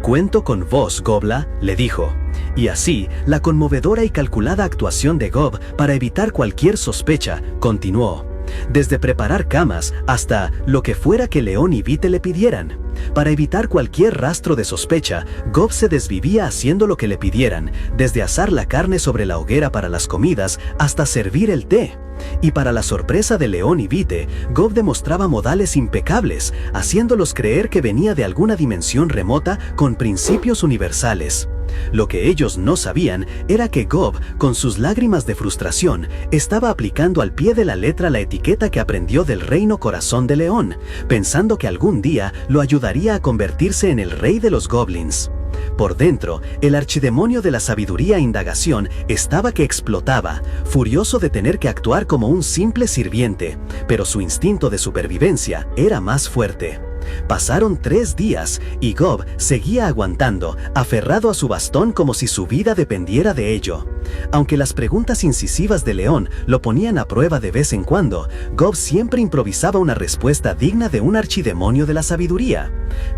«Cuento con vos, Gobla», le dijo. Y así, la conmovedora y calculada actuación de Gob para evitar cualquier sospecha continuó. Desde preparar camas hasta lo que fuera que León y Vite le pidieran. Para evitar cualquier rastro de sospecha, Gob se desvivía haciendo lo que le pidieran, desde asar la carne sobre la hoguera para las comidas hasta servir el té. Y para la sorpresa de León y Vite, Gob demostraba modales impecables, haciéndolos creer que venía de alguna dimensión remota con principios universales. Lo que ellos no sabían era que Gob, con sus lágrimas de frustración, estaba aplicando al pie de la letra la etiqueta que aprendió del reino Corazón de León, pensando que algún día lo ayudaría a convertirse en el rey de los goblins. Por dentro, el archidemonio de la sabiduría e indagación estaba que explotaba, furioso de tener que actuar como un simple sirviente, pero su instinto de supervivencia era más fuerte. Pasaron 3 días y Gob seguía aguantando, aferrado a su bastón como si su vida dependiera de ello. Aunque las preguntas incisivas de León lo ponían a prueba de vez en cuando, Gob siempre improvisaba una respuesta digna de un archidemonio de la sabiduría.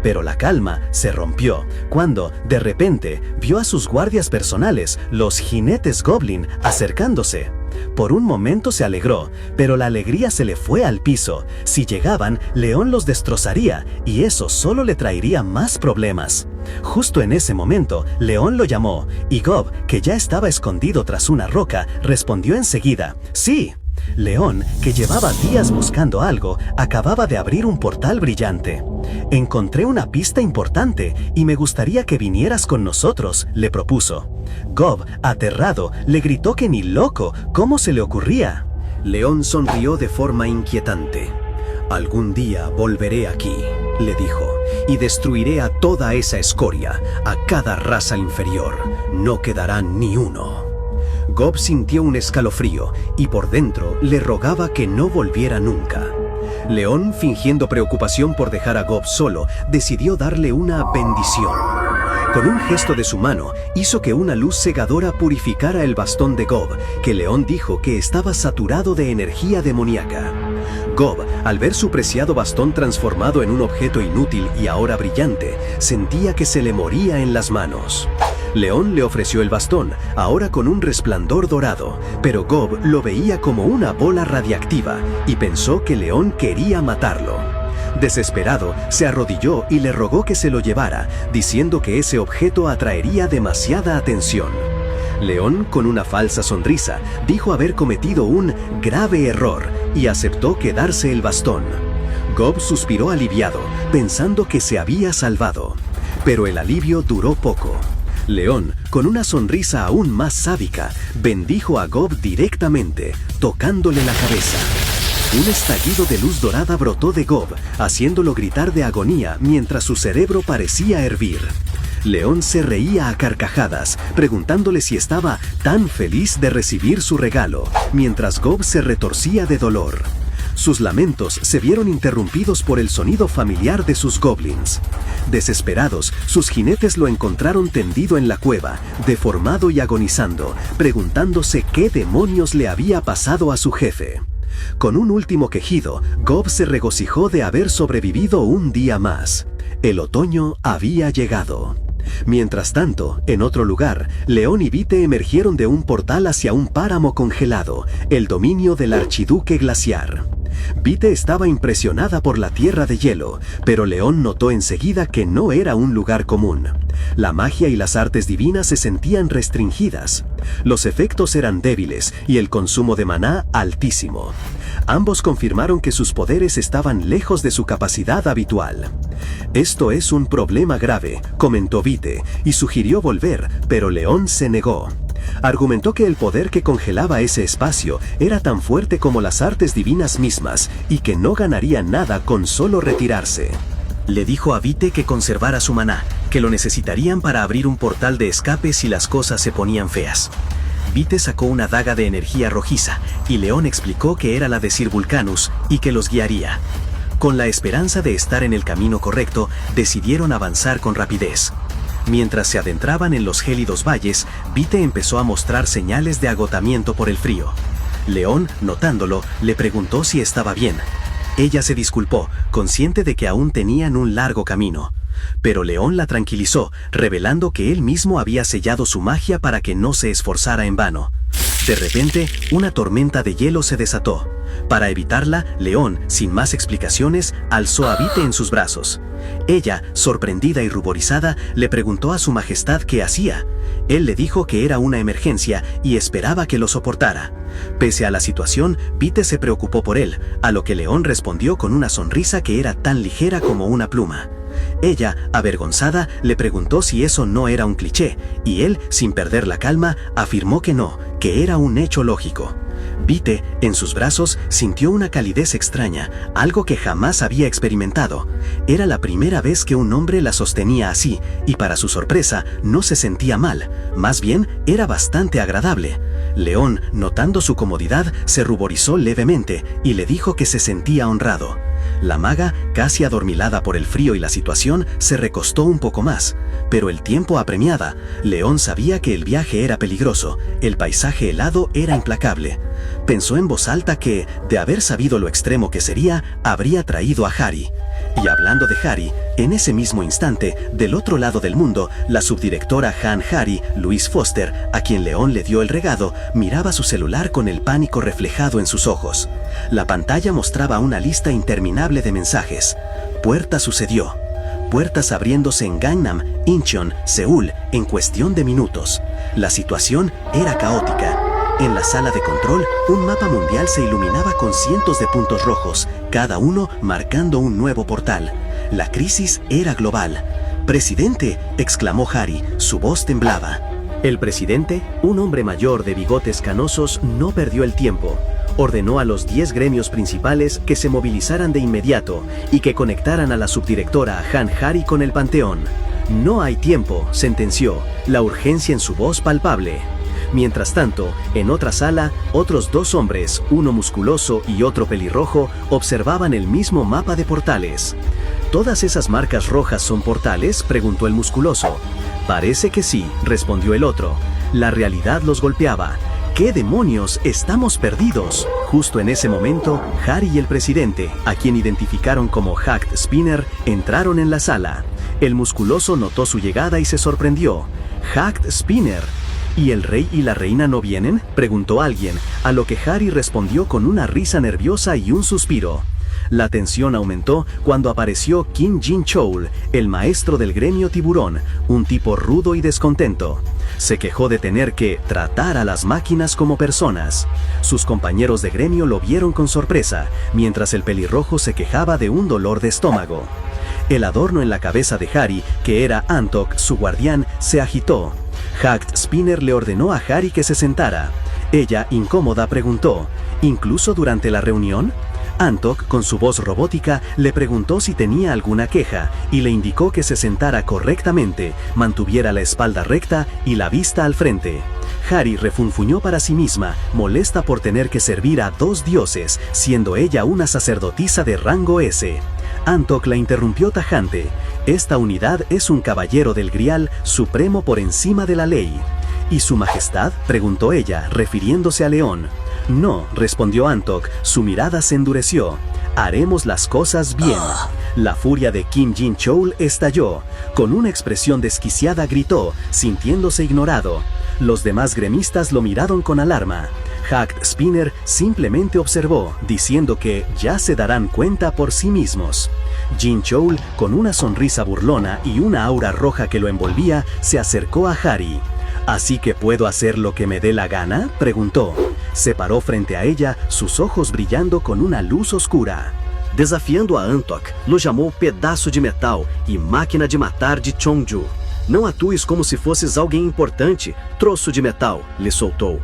Pero la calma se rompió cuando, de repente, vio a sus guardias personales, los jinetes goblin, acercándose. Por un momento se alegró, pero la alegría se le fue al piso. Si llegaban, León los destrozaría, y eso solo le traería más problemas. Justo en ese momento, León lo llamó, y Gob, que ya estaba escondido tras una roca, respondió enseguida, «Sí». León, que llevaba días buscando algo, acababa de abrir un portal brillante. «Encontré una pista importante y me gustaría que vinieras con nosotros», le propuso. Gob, aterrado, le gritó que ni loco, ¿cómo se le ocurría? León sonrió de forma inquietante. «Algún día volveré aquí», le dijo, «y destruiré a toda esa escoria, a cada raza inferior. No quedará ni uno». Gob sintió un escalofrío y por dentro le rogaba que no volviera nunca. León, fingiendo preocupación por dejar a Gob solo, decidió darle una bendición. Con un gesto de su mano, hizo que una luz cegadora purificara el bastón de Gob, que León dijo que estaba saturado de energía demoníaca. Gob, al ver su preciado bastón transformado en un objeto inútil y ahora brillante, sentía que se le moría en las manos. León le ofreció el bastón, ahora con un resplandor dorado, pero Gob lo veía como una bola radiactiva y pensó que León quería matarlo. Desesperado, se arrodilló y le rogó que se lo llevara, diciendo que ese objeto atraería demasiada atención. León, con una falsa sonrisa, dijo haber cometido un grave error y aceptó quedarse el bastón. Gob suspiró aliviado, pensando que se había salvado. Pero el alivio duró poco. León, con una sonrisa aún más sádica, bendijo a Gob directamente, tocándole la cabeza. Un estallido de luz dorada brotó de Gob, haciéndolo gritar de agonía mientras su cerebro parecía hervir. León se reía a carcajadas, preguntándole si estaba tan feliz de recibir su regalo, mientras Gob se retorcía de dolor. Sus lamentos se vieron interrumpidos por el sonido familiar de sus goblins. Desesperados, sus jinetes lo encontraron tendido en la cueva, deformado y agonizando, preguntándose qué demonios le había pasado a su jefe. Con un último quejido, Gob se regocijó de haber sobrevivido un día más. El otoño había llegado. Mientras tanto, en otro lugar, León y Vite emergieron de un portal hacia un páramo congelado, el dominio del archiduque glaciar. Vite estaba impresionada por la tierra de hielo, pero León notó enseguida que no era un lugar común. La magia y las artes divinas se sentían restringidas. Los efectos eran débiles y el consumo de maná altísimo. Ambos confirmaron que sus poderes estaban lejos de su capacidad habitual. «Esto es un problema grave», comentó Vite, y sugirió volver, pero León se negó. Argumentó que el poder que congelaba ese espacio era tan fuerte como las artes divinas mismas y que no ganaría nada con solo retirarse. Le dijo a Vite que conservara su maná, que lo necesitarían para abrir un portal de escape si las cosas se ponían feas. Vite sacó una daga de energía rojiza y León explicó que era la de Sir Vulcanus y que los guiaría. Con la esperanza de estar en el camino correcto, decidieron avanzar con rapidez. Mientras se adentraban en los gélidos valles, Vite empezó a mostrar señales de agotamiento por el frío. León, notándolo, le preguntó si estaba bien. Ella se disculpó, consciente de que aún tenían un largo camino. Pero León la tranquilizó, revelando que él mismo había sellado su magia para que no se esforzara en vano. De repente, una tormenta de hielo se desató. Para evitarla, León, sin más explicaciones, alzó a Vite en sus brazos. Ella, sorprendida y ruborizada, le preguntó a su majestad qué hacía. Él le dijo que era una emergencia y esperaba que lo soportara. Pese a la situación, Vite se preocupó por él, a lo que León respondió con una sonrisa que era tan ligera como una pluma. Ella, avergonzada, le preguntó si eso no era un cliché, y él, sin perder la calma, afirmó que no, que era un hecho lógico. Vite, en sus brazos, sintió una calidez extraña, algo que jamás había experimentado. Era la primera vez que un hombre la sostenía así, y para su sorpresa, no se sentía mal, más bien era bastante agradable. León, notando su comodidad, se ruborizó levemente y le dijo que se sentía honrado. La maga, casi adormilada por el frío y la situación, se recostó un poco más. Pero el tiempo apremiaba. León sabía que el viaje era peligroso, el paisaje helado era implacable. Pensó en voz alta que, de haber sabido lo extremo que sería, habría traído a Harry. Y hablando de Harry, en ese mismo instante, del otro lado del mundo, la subdirectora Han Harry, Louise Foster, a quien León le dio el regalo, miraba su celular con el pánico reflejado en sus ojos. La pantalla mostraba una lista interminable de mensajes. Puerta sucedió. Puertas abriéndose en Gangnam, Incheon, Seúl, en cuestión de minutos. La situación era caótica. En la sala de control, un mapa mundial se iluminaba con cientos de puntos rojos, cada uno marcando un nuevo portal. La crisis era global. «¡Presidente!», exclamó Harry, su voz temblaba. El presidente, un hombre mayor de bigotes canosos, no perdió el tiempo. Ordenó a los 10 gremios principales que se movilizaran de inmediato y que conectaran a la subdirectora Han Harry con el Panteón. «No hay tiempo», sentenció, la urgencia en su voz palpable. Mientras tanto, en otra sala, otros 2 hombres, uno musculoso y otro pelirrojo, observaban el mismo mapa de portales. ¿Todas esas marcas rojas son portales?, preguntó el musculoso. Parece que sí, respondió el otro. La realidad los golpeaba. ¿Qué demonios? ¡Estamos perdidos! Justo en ese momento, Harry y el presidente, a quien identificaron como Hacked Spinner, entraron en la sala. El musculoso notó su llegada y se sorprendió. «Hacked Spinner». «¿Y el rey y la reina no vienen?», preguntó alguien, a lo que Harry respondió con una risa nerviosa y un suspiro. La tensión aumentó cuando apareció Kim Jin-chol, el maestro del gremio tiburón, un tipo rudo y descontento. Se quejó de tener que tratar a las máquinas como personas. Sus compañeros de gremio lo vieron con sorpresa, mientras el pelirrojo se quejaba de un dolor de estómago. El adorno en la cabeza de Harry, que era Antok, su guardián, se agitó. Hacked Spinner le ordenó a Harry que se sentara. Ella, incómoda, preguntó, ¿incluso durante la reunión? Antok, con su voz robótica, le preguntó si tenía alguna queja y le indicó que se sentara correctamente, mantuviera la espalda recta y la vista al frente. Harry refunfuñó para sí misma, molesta por tener que servir a 2 dioses, siendo ella una sacerdotisa de rango S. Antok la interrumpió tajante. «Esta unidad es un caballero del Grial, supremo por encima de la ley». «¿Y su majestad?», preguntó ella, refiriéndose a León. «No», respondió Antok, su mirada se endureció. «Haremos las cosas bien». La furia de Kim Jin-chol estalló. Con una expresión desquiciada gritó, sintiéndose ignorado. Los demás gremistas lo miraron con alarma. Hacked Spinner simplemente observó, diciendo que ya se darán cuenta por sí mismos. Jin-chol, con una sonrisa burlona y una aura roja que lo envolvía, se acercó a Harry. «¿Así que puedo hacer lo que me dé la gana?», preguntó. Se paró frente a ella, sus ojos brillando con una luz oscura. Desafiando a Antok, lo llamó pedaço de metal e máquina de matar de Chongju. «Não atues como se fosses alguém importante, troço de metal», lhe soltou.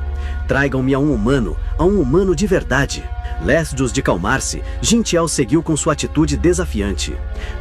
«Tragam-me a um humano de verdade». Lés-los de calmar-se, Jin-chol seguiu com sua atitude desafiante.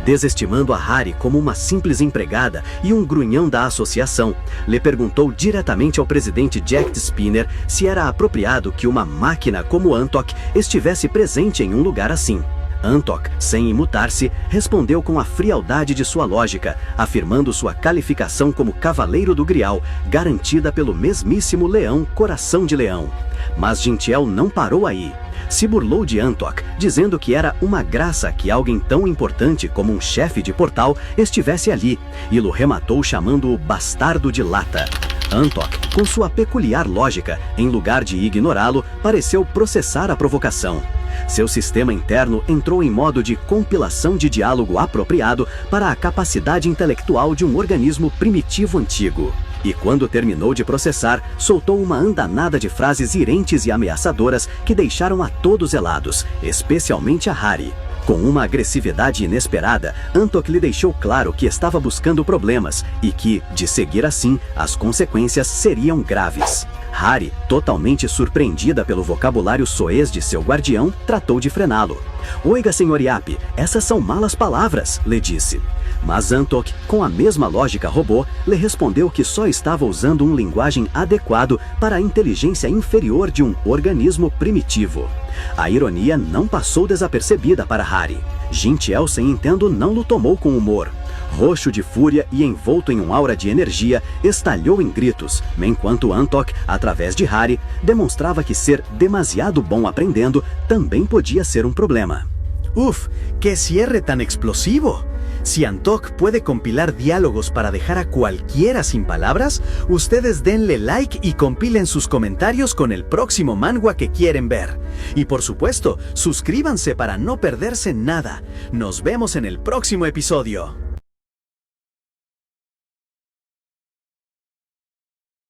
Desestimando a Harry como uma simples empregada e um grunhão da associação, lhe perguntou diretamente ao presidente Jack Spinner se era apropriado que uma máquina como Antok estivesse presente em um lugar assim. Antok, sem imutar-se, respondeu com a frialdade de sua lógica, afirmando sua qualificação como Cavaleiro do Grial, garantida pelo mesmíssimo Leão Coração de Leão. Mas Jin-chol não parou aí. Se burlou de Antok, dizendo que era uma graça que alguém tão importante como um chefe de portal estivesse ali, e o rematou chamando-o bastardo de lata. Antok, com sua peculiar lógica, em lugar de ignorá-lo, pareceu processar a provocação. Seu sistema interno entrou em modo de compilação de diálogo apropriado para a capacidade intelectual de um organismo primitivo antigo. E quando terminou de processar, soltou uma andanada de frases irentes e ameaçadoras que deixaram a todos helados, especialmente a Harry. Com uma agressividade inesperada, Antok lhe deixou claro que estava buscando problemas e que, de seguir assim, as consequências seriam graves. Hari, totalmente surpreendida pelo vocabulário soez de seu guardião, tratou de frená-lo. "Oiga, Sr. Yap, essas são malas palavras", lhe disse. Mas Antok, com a mesma lógica robô, lhe respondeu que só estava usando um linguagem adequado para a inteligência inferior de um organismo primitivo. A ironia não passou desapercebida para Hari. Jin Tielsen, entendo, não o tomou com humor. Roxo de fúria e envolto em um aura de energia, estalhou em gritos, enquanto Antok, através de Hari, demonstrava que ser demasiado bom aprendendo também podia ser um problema. ¡Uf! ¡Qué cierre tan explosivo! Si Antok puede compilar diálogos para dejar a cualquiera sin palabras, ustedes denle like y compilen sus comentarios con el próximo manhwa que quieren ver. Y por supuesto, suscríbanse para no perderse nada. Nos vemos en el próximo episodio.